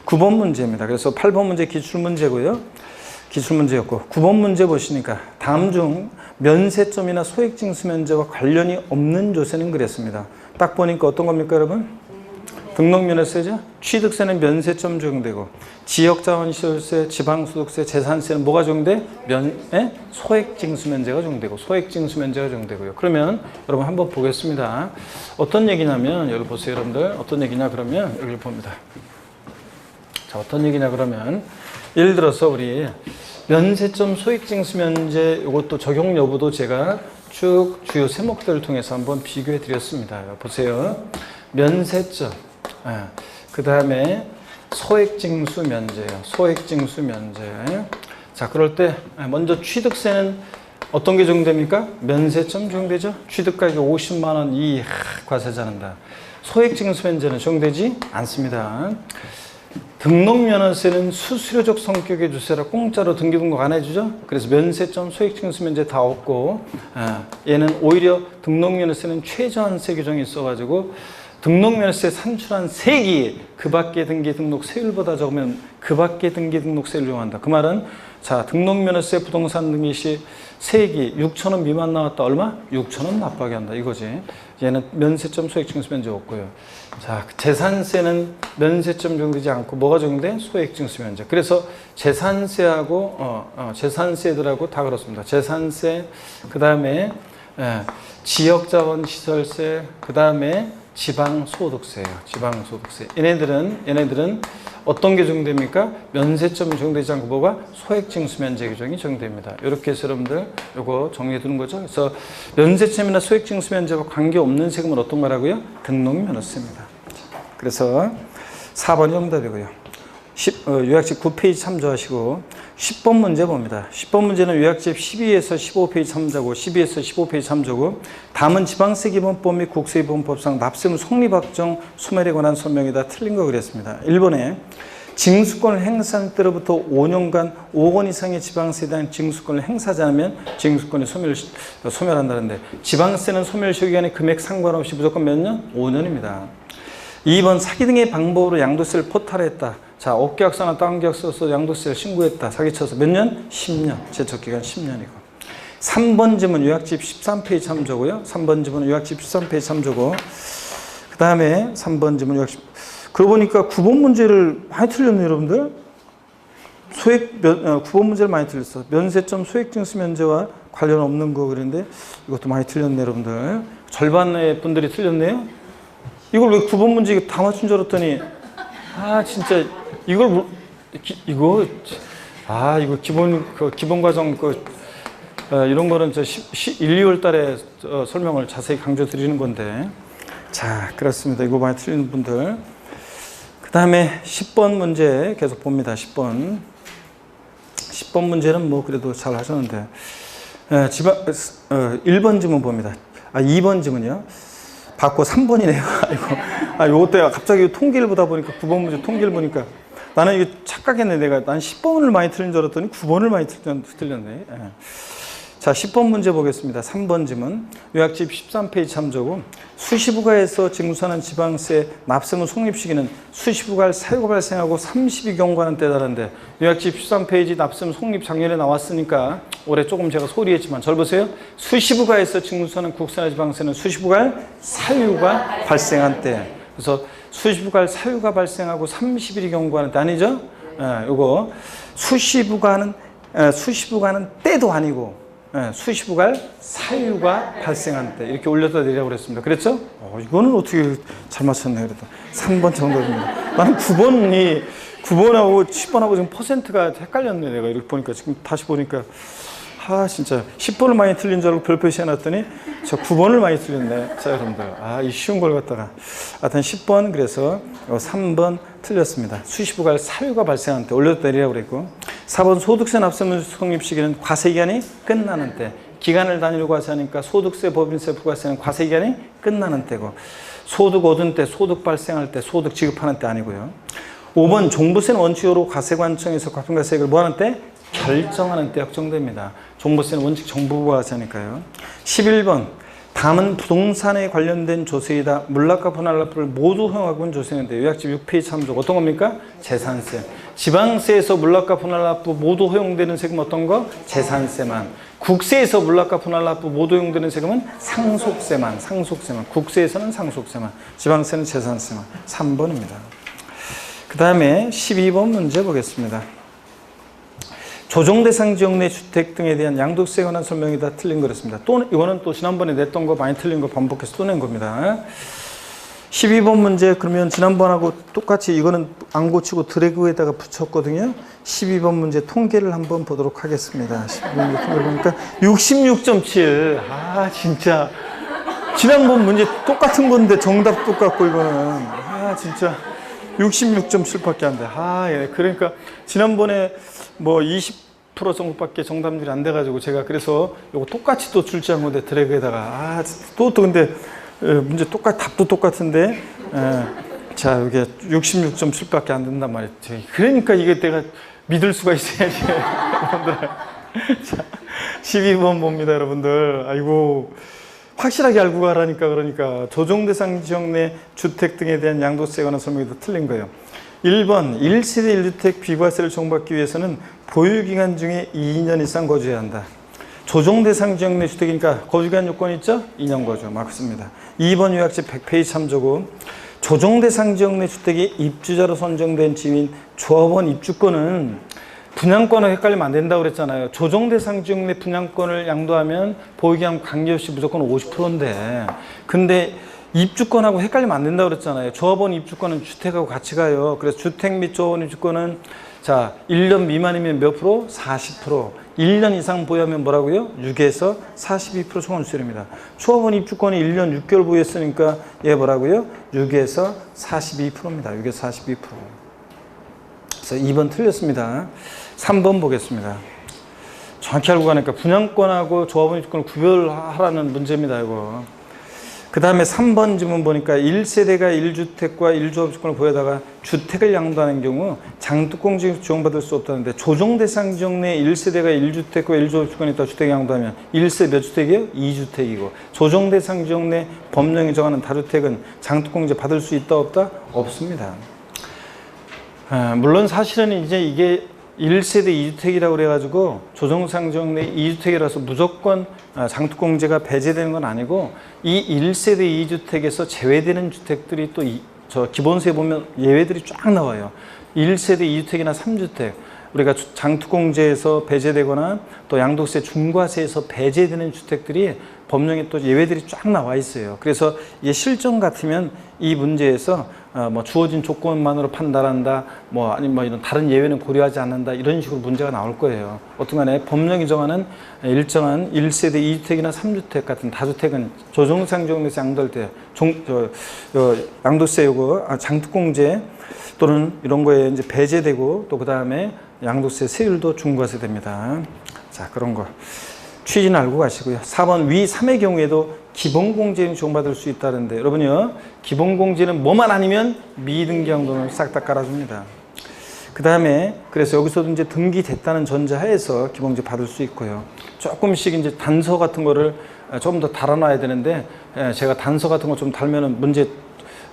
9번 문제입니다. 그래서 8번 문제 기출문제고요. 기출문제였고 9번 문제 보시니까 다음 중 면세점이나 소액징수면제와 관련이 없는 조세는 그랬습니다. 딱 보니까 어떤 겁니까, 여러분? 등록면허세죠. 취득세는 면세점 적용되고, 지역자원시설세, 지방소득세, 재산세는 뭐가 적용돼? 소액징수면제가 적용되고, 소액징수면제가 적용되고요. 그러면 여러분 한번 보겠습니다. 어떤 얘기냐면 여기 보세요, 여러분들. 어떤 얘기냐 그러면 여기 봅니다. 자, 어떤 얘기냐 그러면 예를 들어서 우리 면세점 소액징수 면제 이것도 적용 여부도 제가 쭉 주요 세목들을 통해서 한번 비교해 드렸습니다. 보세요. 면세점, 그 다음에 소액징수 면제요. 소액징수 면제. 자, 그럴 때 먼저 취득세는 어떤 게 적용됩니까? 면세점 적용되죠. 취득가격이 50만 원 이하 과세자 는다. 소액징수 면제는 적용되지 않습니다. 등록면허세는 수수료적 성격의 주세라 공짜로 등기등록 안 해주죠. 그래서 면세점, 소액징수 면제 다 없고, 얘는 오히려 등록면허세는 최저한세 규정이 있어가지고 등록면허세 산출한 세기 그 밖의 등기 등록 세율보다 적으면 그 밖의 등기 등록 세율을 이용한다. 그 말은 자, 등록면허세 부동산 등기 시 세기 6,000원 미만 나왔다. 얼마? 6,000원 납부하게 한다. 이거지. 얘는 면세점 소액징수 면제 없고요. 자, 재산세는 면세점 적용되지 않고 뭐가 적용돼? 소액징수 면제. 그래서 재산세하고 재산세들하고 다 그렇습니다. 재산세, 그 다음에 지역자원시설세, 그 다음에 지방소득세예요. 지방소득세. 얘네들은 어떤 게 적용됩니까? 면세점이 적용되지 않고 뭐가? 소액징수 면제 규정이 적용됩니다. 이렇게 해서 여러분들 이거 정리해 두는 거죠. 그래서 면세점이나 소액징수 면제와 관계없는 세금은 어떤 거라고요? 등록면허세입니다. 그래서 4번이 정답이고요. 요약집 9페이지 참조하시고 10번 문제 봅니다. 10번 문제는 요약집 12에서 15페이지 참조하고 12에서 15페이지 참조고 다음은 지방세기본법 및 국세기본법상 납세무 성립확정 소멸에 관한 설명이다. 틀린 거 그랬습니다. 1번에 징수권을 행사한 때로부터 5년간 5억 원 이상의 지방세에 대한 징수권을 행사하지 않으면 징수권이 소멸한다는데 지방세는 소멸 시효기간에 금액 상관없이 무조건 몇 년? 5년입니다. 2번 사기 등의 방법으로 양도세를 포탈했다. 자, 업계약서나 다른 계약서에서 양도세를 신고했다. 사기쳐서 몇 년? 10년. 제척기간 10년이고. 3번 지문 요약집 13페이지 참조고요. 3번 지문은 요약집 13페이지 참조고. 그 다음에 3번 지문 요약집. 그러고 보니까 9번 문제를 많이 틀렸네요, 여러분들. 9번 문제를 많이 틀렸어. 면세점 소액징수 면제와 관련 없는 거 그랬는데 이것도 많이 틀렸네요, 여러분들. 절반의 분들이 틀렸네요. 이걸 왜 9번 문제 다 맞춘 줄 알았더니 진짜 이거 기본 과정 이런 거는 1, 2월 달에 설명을 자세히 강조 드리는 건데. 자, 그렇습니다. 이거 많이 틀리는 분들. 그 다음에 10번 문제 계속 봅니다. 10번 문제는 뭐 그래도 잘 하셨는데 1번 지문 봅니다. 2번 지문이요. 받고 3번이네요. 요것 때문에 갑자기 통계를 보다 보니까 9번 문제 통계를 보니까 나는 이거 착각했네. 난 10번을 많이 틀린 줄 알았더니 9번을 많이 틀렸네. 자, 10번 문제 보겠습니다. 3번 지문. 요약집 13페이지 참조고 수시부가에서 징수하는 지방세 납세무 성립 시기는 수시부가할 사유가 발생하고 30이 경과하는 때에 달하는데 요약집 13페이지 납세무 성립 작년에 나왔으니까 올해 조금 제가 소리했지만 절 보세요. 수시부가에서 징수하는 국세나 지방세는 수시부가할 사유가 발생한 때. 그래서 수시부가할 사유가 발생하고 30일이 경과하는 때 아니죠? 요거 수시부가는 때도 아니고 수시부가할 사유가 발생한 때 이렇게 올려다 내리라고 그랬습니다. 그랬죠? 이거는 어떻게 잘 맞췄네. 그래도 3번 정답입니다. 나는 9번하고 10번하고 지금 퍼센트가 헷갈렸네. 내가 이렇게 보니까 지금 다시 보니까 진짜 10번을 많이 틀린 줄 알고 별표시 해놨더니 저 9번을 많이 틀렸네. 자, 여러분들. 이 쉬운 걸 갖다가. 하여튼 10번, 그래서 3번 틀렸습니다. 수시부가할 사유가 발생한 때 올려다 내리라고 그랬고. 4번 소득세 납세무 성립 시기는 과세기간이 끝나는 때. 기간을 단위로 과세하니까 소득세, 법인세, 부가세는 과세기간이 끝나는 때고. 소득 얻은 때, 소득 발생할 때, 소득 지급하는 때 아니고요. 5번 종부세는 원칙으로 과세관청에서 과평가세액을 뭐하는 때? 결정하는 때 확정됩니다. 종부세는 원칙 정부가 과세하니까요. 11번 다음은 부동산에 관련된 조세이다. 물납과 분할납부를 모두 허용하고는 조세인데 요약집 6페이지 참조. 어떤 겁니까? 재산세. 지방세에서 물납과 분할납부 모두 허용되는 세금 어떤 거? 재산세만. 국세에서 물납과 분할납부 모두 허용되는 세금은 상속세만. 국세에서는 상속세만. 지방세는 재산세만. 3번입니다. 그 다음에 12번 문제 보겠습니다. 조정대상 지역 내 주택 등에 대한 양도세에 관한 설명이 다 틀린 거였습니다. 이거는 또 지난번에 냈던 거 많이 틀린 거 반복해서 또 낸 겁니다. 12번 문제 그러면 지난번하고 똑같이 이거는 안 고치고 드래그에다가 붙였거든요. 12번 문제 통계를 한번 보도록 하겠습니다. 12번 문제 통계를 보니까 66.7. 아, 진짜. 지난번 문제 똑같은 건데 정답 똑같고 이거는. 아, 진짜. 66.7밖에 안 돼. 아, 예. 그러니까 지난번에 뭐 20% 정도밖에 정답률이 안 돼가지고 제가 그래서 이거 똑같이 또 출제한 건데 드래그에다가. 아, 또 근데 문제 답도 똑같은데. 자, 이게 66.7밖에 안 된단 말이에요. 그러니까 이게 내가 믿을 수가 있어야지. 여러분들. 자, 12번 봅니다, 여러분들. 아이고. 확실하게 알고 가라니까. 그러니까 조정대상 지역 내 주택 등에 대한 양도세에 관한 설명이 더 틀린 거예요. 1번 1세대 1주택 비과세를 적용받기 위해서는 보유기간 중에 2년 이상 거주해야 한다. 조정대상 지역 내 주택이니까 거주기간 요건 있죠? 2년 거주 맞습니다. 2번 요약지 100페이지 참조고 조정대상 지역 내 주택이 입주자로 선정된 지민 조합원 입주권은 분양권을 헷갈리면 안 된다고 그랬잖아요. 조정대상 지역 내 분양권을 양도하면 보유기간 관계없이 무조건 50%인데 근데 입주권하고 헷갈리면 안 된다고 그랬잖아요. 조합원 입주권은 주택하고 같이 가요. 그래서 주택 및 조합원 입주권은 자 1년 미만이면 몇 프로? 40%. 1년 이상 보유하면 뭐라고요? 6에서 42% 총원수율입니다. 조합원 입주권이 1년 6개월 보유했으니까 얘 뭐라고요? 6에서 42%입니다. 6에서 42%. 그래서 2번 틀렸습니다. 3번 보겠습니다. 정확히 알고 가니까 분양권하고 조합원 입주권을 구별하라는 문제입니다. 이거. 그 다음에 3번 지문 보니까 1세대가 1주택과 1조합 주권을 보유하다가 주택을 양도하는 경우 장특공지 지원받을 수 없다는데 조정대상 지역 내 1세대가 1주택과 1조합 주권이 있다 주택 양도하면 1세 몇 주택이에요? 2주택이고 조정대상 지역 내 법령이 정하는 다주택은 장특공제 받을 수 있다 없다? 없습니다. 물론 사실은 이제 이게 1세대 2주택이라고 그래가지고 조정상 지역 내 2주택이라서 무조건 장특공제가 배제되는 건 아니고 이 1세대 2주택에서 제외되는 주택들이 또 저 기본세에 보면 예외들이 쫙 나와요. 1세대 2주택이나 3주택 우리가 장특공제에서 배제되거나 또 양도세 중과세에서 배제되는 주택들이 법령에 또 예외들이 쫙 나와 있어요. 그래서 이게 실정 같으면 이 문제에서 뭐 주어진 조건만으로 판단한다, 뭐 아니면 뭐 이런 다른 예외는 고려하지 않는다 이런 식으로 문제가 나올 거예요. 어떤간에 법령이 정하는 일정한 1세대 2주택이나 3주택 같은 다주택은 조정상 지역에서 양도할 때 양도세 요거 장특공제 또는 이런 거에 이제 배제되고 또 그 다음에 양도세 세율도 중과세 됩니다. 자, 그런 거 취지는 알고 가시고요. 4번 위 3의 경우에도 기본공제는 지원받을 수 있다는데 여러분요 기본공제는 뭐만 아니면 미등기양도는 싹 다 깔아줍니다. 그 다음에 그래서 여기서도 이제 등기됐다는 전제하에서 기본공제 받을 수 있고요. 조금씩 이제 단서 같은 거를 좀 더 달아놔야 되는데 제가 단서 같은 거 좀 달면은 문제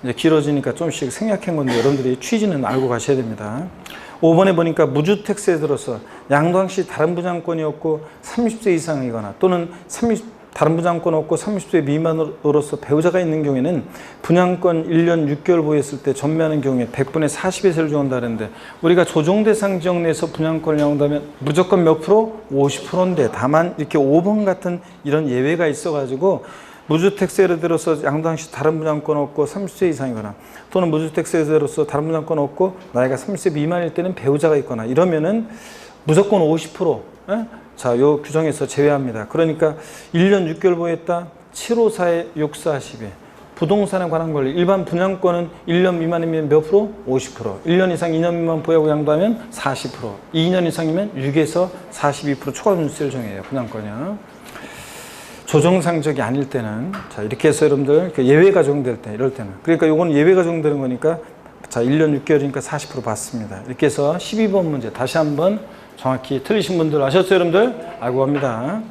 이제 길어지니까 좀씩 생략한 건데 여러분들이 취지는 알고 가셔야 됩니다. 5번에 보니까 무주택세에 들어서 양도한 시 다른 분양권이 없고 30세 이상이거나 또는 다른 분양권 없고 30세 미만으로서 배우자가 있는 경우에는 분양권 1년 6개월 보유했을 때 전매하는 경우에 100분의 40의 세를 정한다는데 우리가 조정대상 지역 내에서 분양권을 양도하면 무조건 몇 프로? 50%인데 다만 이렇게 5번 같은 이런 예외가 있어가지고 무주택세를 들어서 양도한 시 다른 분양권 없고 30세 이상이거나 또는 무주택세에 들어서 다른 분양권 없고 나이가 30세 미만일 때는 배우자가 있거나 이러면은 무조건 50%. 자, 요 규정에서 제외합니다. 그러니까 1년 6개월 보유했다. 754에 6412. 부동산에 관한 권리. 일반 분양권은 1년 미만이면 몇 프로? 50%. 1년 이상 2년 미만 보유하고 양도하면 40%. 2년 이상이면 6에서 42% 초과 분수세를 정해요. 분양권이요. 조정상적이 아닐 때는 자 이렇게 해서 여러분들 예외가 적용될 때 이럴 때는 그러니까 요건 예외가 적용되는 거니까 자 1년 6개월이니까 40% 받습니다. 이렇게 해서 12번 문제 다시 한번 정확히 틀리신 분들 아셨어요 여러분들? 알고 갑니다.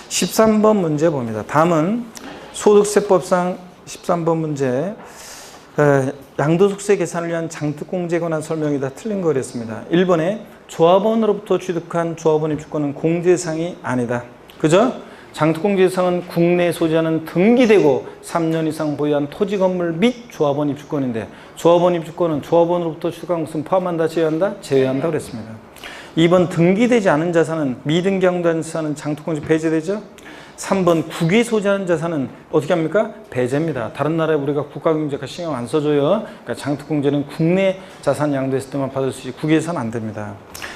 13번 문제 봅니다. 다음은 소득세법상 13번 문제 양도소득세 계산을 위한 장특공제에 관한 설명이 다 틀린 거랬습니다. 1번에 조합원으로부터 취득한 조합원 입주권은 공제상이 아니다. 그죠? 장특공제 대상은 국내에 소지하는 등기되고 3년 이상 보유한 토지 건물 및 조합원 입주권인데 조합원 입주권은 조합원으로부터 취득한 것은 포함한다, 제외한다? 제외한다 그랬습니다. 2번 등기되지 않은 자산은 미등기양도한 자산은 장특공제 배제되죠? 3번 국외에 소지하는 자산은 어떻게 합니까? 배제입니다. 다른 나라에 우리가 국가경제가 신경 안 써줘요. 그러니까 장특공제는 국내 자산 양도했을 때만 받을 수 있지 국외에서는 안 됩니다.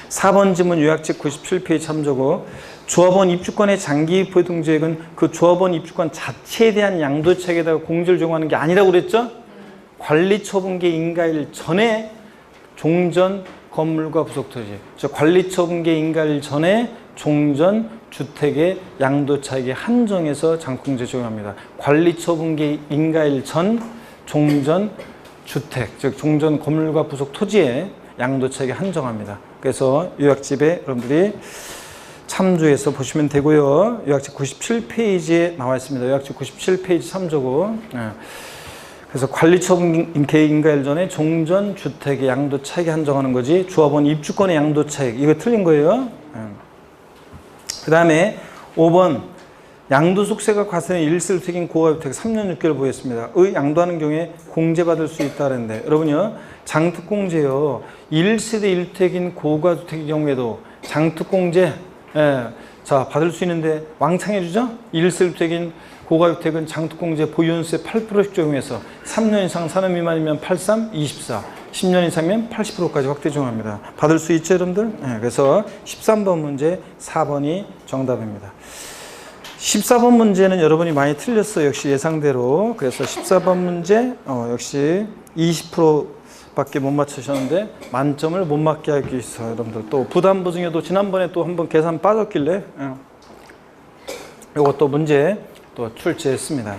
4번 지문 요약집 97페이지 참조고 조합원 입주권의 장기 부동지액은 그 조합원 입주권 자체에 대한 양도차익에다가 공제를 적용하는 게 아니라고 그랬죠? 관리처분계 인가일 전에 종전 건물과 부속토지, 즉 관리처분계 인가일 전에 종전 주택의 양도차익에 한정해서 장공제 적용합니다. 관리처분계 인가일 전 종전 주택, 즉 종전 건물과 부속 토지에 양도차익에 한정합니다. 그래서 요약집에 여러분들이 참조해서 보시면 되고요. 요약집 97페이지에 나와 있습니다. 요약집 97페이지 참조고. 그래서 관리처분계 인가일 전에 종전 주택의 양도차익에 한정하는 거지 조합원 입주권의 양도차익 이거 틀린 거예요. 그 다음에 5번 양도소득세가 과세된 1세대주택인 고가주택 3년 6개월 보였습니다. 의 양도하는 경우에 공제받을 수 있다는데 여러분요 장특공제요 1세대 1택인 고가주택의 경우에도 장특공제 자 받을 수 있는데 왕창 해주죠. 1세대주택인 고가주택은 장특공제 보유연수세 8%씩 적용해서 3년 이상 산업 미만이면 83, 24 10년 이상이면 80%까지 확대 적용합니다. 받을 수 있죠 여러분들? 그래서 13번 문제 4번이 정답입니다. 14번 문제는 여러분이 많이 틀렸어요. 역시 예상대로. 그래서 14번 문제 역시 20%밖에 못 맞추셨는데 만점을 못 맞게 하기 위해서 여러분들 또 부담부 중에도 지난번에 또 한번 계산 빠졌길래 이것도 문제 또 출제했습니다.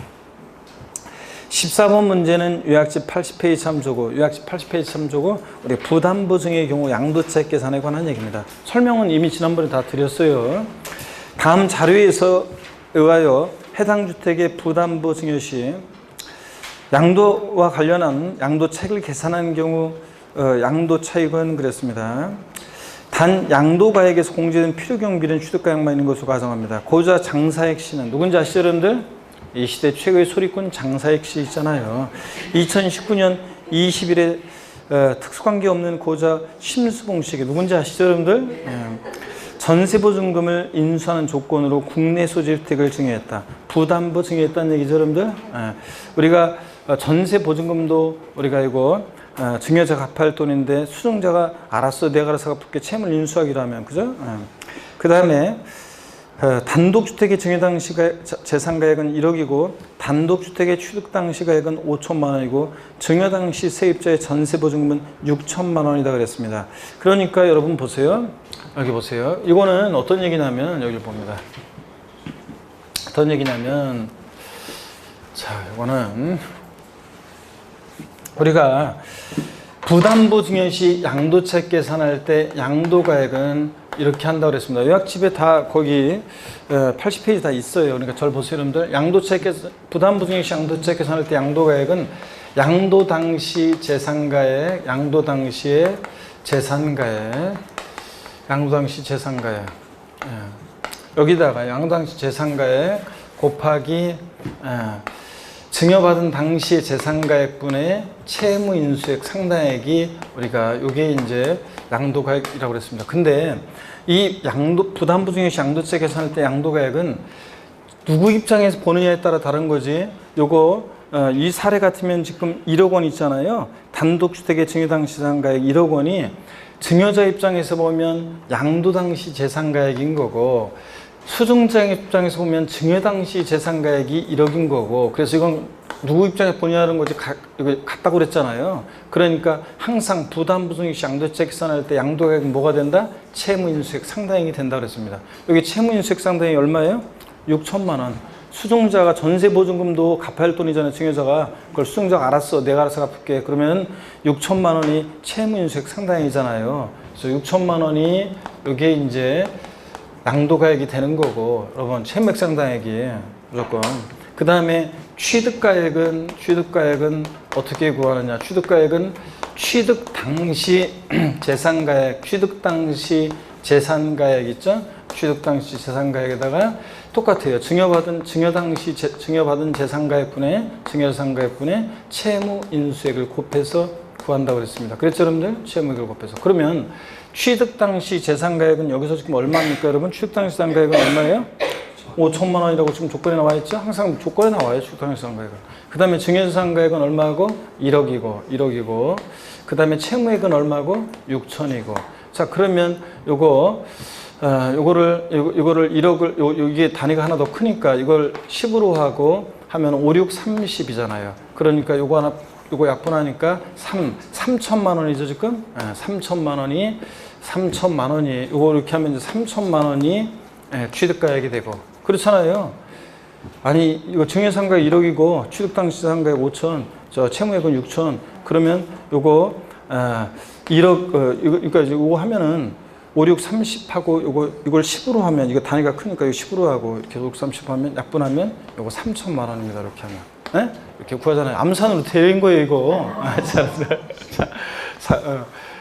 14번 문제는 요약집 80페이지 참조고 요약집 80페이지 참조고 우리 부담부 증의 경우 양도차익 계산에 관한 얘기입니다. 설명은 이미 지난번에 다 드렸어요. 다음 자료에서 의하여 해당 주택의 부담부 증여 시 양도와 관련한 양도차익을 계산하는 경우 양도차익은 그랬습니다. 단 양도가액에서 공제된 필요경비는 취득가액만 있는 것으로 가정합니다. 고자 장사익 씨는 누군지 아시죠 여러분들? 이 시대 최고의 소리꾼 장사익 씨 있잖아요. 2019년 20일에 특수관계 없는 고자 심수봉 씨에게 누군지 아시죠 여러분들? 전세보증금을 인수하는 조건으로 국내 소재 주택을 증여했다. 부담부 증여했다는 얘기죠 여러분들? 우리가 전세보증금도 우리가 이거 증여자가 갚아야 할 돈인데 수증자가 알았어 내가 알아서 갚을게 채무를 인수하기로 하면 그죠? 그 다음에 단독주택의 증여 당시 재산가액은 1억이고 단독주택의 취득 당시 가액은 5천만 원이고 증여 당시 세입자의 전세보증금은 6천만 원이다 그랬습니다. 그러니까 여러분 보세요. 여기 보세요. 이거는 어떤 얘기냐면 여기 봅니다. 어떤 얘기냐면 자 이거는 우리가 부담부 증여 시 양도차익 계산할 때 양도가액은 이렇게 한다고 그랬습니다. 요약집에 다 거기 80페이지 다 있어요. 그러니까 절 보세요 여러분들. 양도차익 부담부 증여 시 양도차익 계산할 때 양도가액은 양도 당시 재산가액, 양도 당시의 재산가액, 양도 당시 재산가액 여기다가 양도 당시 재산가액 곱하기 증여받은 당시의 재산가액분의 채무인수액 상당액이 우리가 요게 이제 양도가액이라고 그랬습니다. 근데 이 부담부 증여 시 양도차익 계산할 때 양도가액은 누구 입장에서 보느냐에 따라 다른 거지. 요거 이 사례 같으면 지금 1억 원 있잖아요. 단독주택의 증여 당시 재산가액 1억 원이 증여자 입장에서 보면 양도 당시 재산가액인 거고 수증자 입장에서 보면 증여 당시 재산가액이 1억인 거고 그래서 이건 누구 입장에서 보냐는 거지 이거 같다고 그랬잖아요. 그러니까 항상 부담부 증여 시 양도차익 계산할 때 양도가액은 뭐가 된다? 채무인수액 상당액이 된다 그랬습니다. 여기 채무인수액 상당액이 얼마예요? 6천만 원. 수증자가 전세보증금도 갚아야 할 돈이잖아요. 증여자가 그걸 수증자가 알았어 내가 알아서 갚을게 그러면 6천만 원이 채무인수액 상당액이잖아요. 그래서 6천만 원이 여기에 이제 양도가액이 되는 거고 여러분 채무액 상당액이 무조건 그 다음에 취득가액은 어떻게 구하느냐. 취득가액은 취득 당시 재산가액 취득 당시 재산가액 있죠. 취득 당시 재산가액에다가 똑같아요. 증여받은 재산가액분의 증여재산가액분의 채무인수액을 곱해서 구한다고 그랬습니다. 그랬죠 여러분들? 채무액을 곱해서. 그러면 취득 당시 재산가액은 여기서 지금 얼마입니까 여러분? 취득 당시 재산가액은 얼마예요? 5천만 원이라고 지금 조건에 나와 있죠? 항상 조건에 나와요. 취득 당시 재산가액은. 그 다음에 증여재산가액은 얼마고? 1억이고 그 다음에 채무액은 얼마고? 6천이고 자, 그러면 요거를 1억을 이게 단위가 하나 더 크니까 이걸 10으로 하고 하면 5, 6, 30이잖아요. 그러니까 요거 약분하니까 3천만 원이죠, 지금? 3천만 원이 요거 이렇게 하면 이제 3천만 원이 취득가액이 되고. 그렇잖아요. 아니, 이거 증여상가액 1억이고 취득당시상가액 5천, 저 채무액은 6천. 그러면 요거 1억 그러니까 요거 하면은 5, 6, 30하고 이걸 10으로 하면 이거 단위가 크니까 이거 10으로 하고 이렇게 5, 6, 30 하면 약분하면 요거 3천만 원입니다. 이렇게 하면. 네? 이렇게 구하잖아요. 암산으로 되는 거예요, 이거.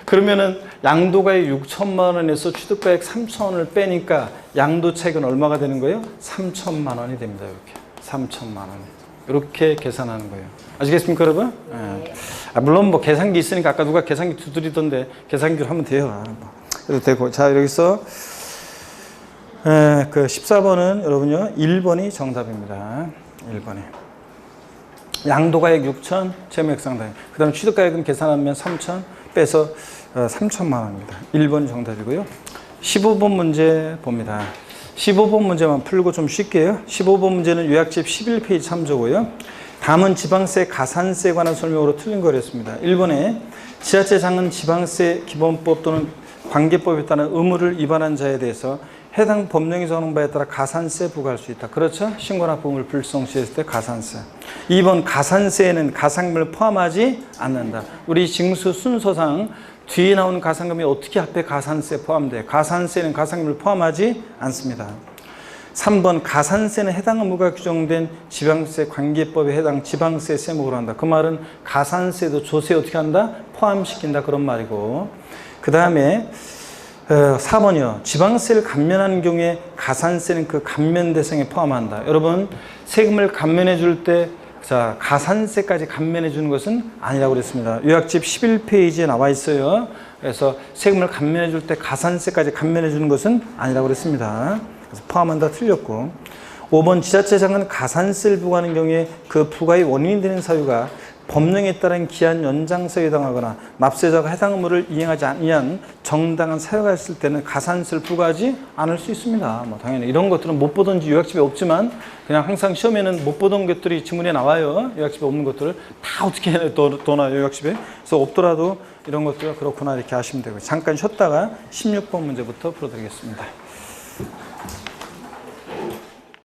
그러면은 양도가액 6천만 원에서 취득가액 3천 원을 빼니까 양도차익은 얼마가 되는 거예요? 3천만 원이 됩니다. 이렇게 3천만 원. 이렇게 계산하는 거예요. 아시겠습니까, 여러분? 네. 물론 뭐 계산기 있으니까 아까 누가 계산기 두드리던데 계산기로 하면 돼요. 그래도 되고. 자, 여기서 그 14번은 여러분요 1번이 정답입니다. 1번이. 양도가액 6천, 채무액 상당. 그 다음에 취득가액은 계산하면 3천 빼서 3천만 원입니다. 1번이 정답이고요. 15번 문제 봅니다. 15번 문제만 풀고 좀 쉴게요. 15번 문제는 요약집 11페이지 참조고요. 다음은 지방세, 가산세에 관한 설명으로 틀린 거랬습니다. 1번에 지자체장은 지방세 기본법 또는 관계법에 따른 의무를 위반한 자에 대해서 해당 법령이 정하는 바에 따라 가산세 부과할 수 있다. 그렇죠? 신고납 의무를 불성시했을 때 가산세. 2번 가산세에는 가상금을 포함하지 않는다. 우리 징수 순서상 뒤에 나오는 가상금이 어떻게 앞에 가산세 포함돼? 가산세는 가상금을 포함하지 않습니다. 3번 가산세는 해당 의무가 규정된 지방세 관계법에 해당 지방세 세목으로 한다. 그 말은 가산세도 조세 어떻게 한다? 포함시킨다. 그런 말이고. 그 다음에 4번이요. 지방세를 감면하는 경우에 가산세는 그 감면 대상에 포함한다. 여러분 세금을 감면해 줄 때 자, 가산세까지 감면해 주는 것은 아니라고 그랬습니다. 요약집 11페이지에 나와 있어요. 그래서 세금을 감면해 줄 때 가산세까지 감면해 주는 것은 아니라고 그랬습니다. 그래서 포함한다 틀렸고. 5번 지자체장은 가산세를 부과하는 경우에 그 부과의 원인이 되는 사유가 법령에 따른 기한 연장서에 해당하거나 납세자가 해당 의무를 이행하지 아니한 정당한 사유가 있을 때는 가산세를 부과하지 않을 수 있습니다. 뭐 당연히 이런 것들은 못 보던지 요약집에 없지만 그냥 항상 시험에는 못 보던 것들이 지문에 나와요. 요약집에 없는 것들을 다 어떻게 해 도나요 요약집에. 그래서 없더라도 이런 것들 그렇구나 이렇게 하시면 되고. 잠깐 쉬었다가 16번 문제부터 풀어드리겠습니다.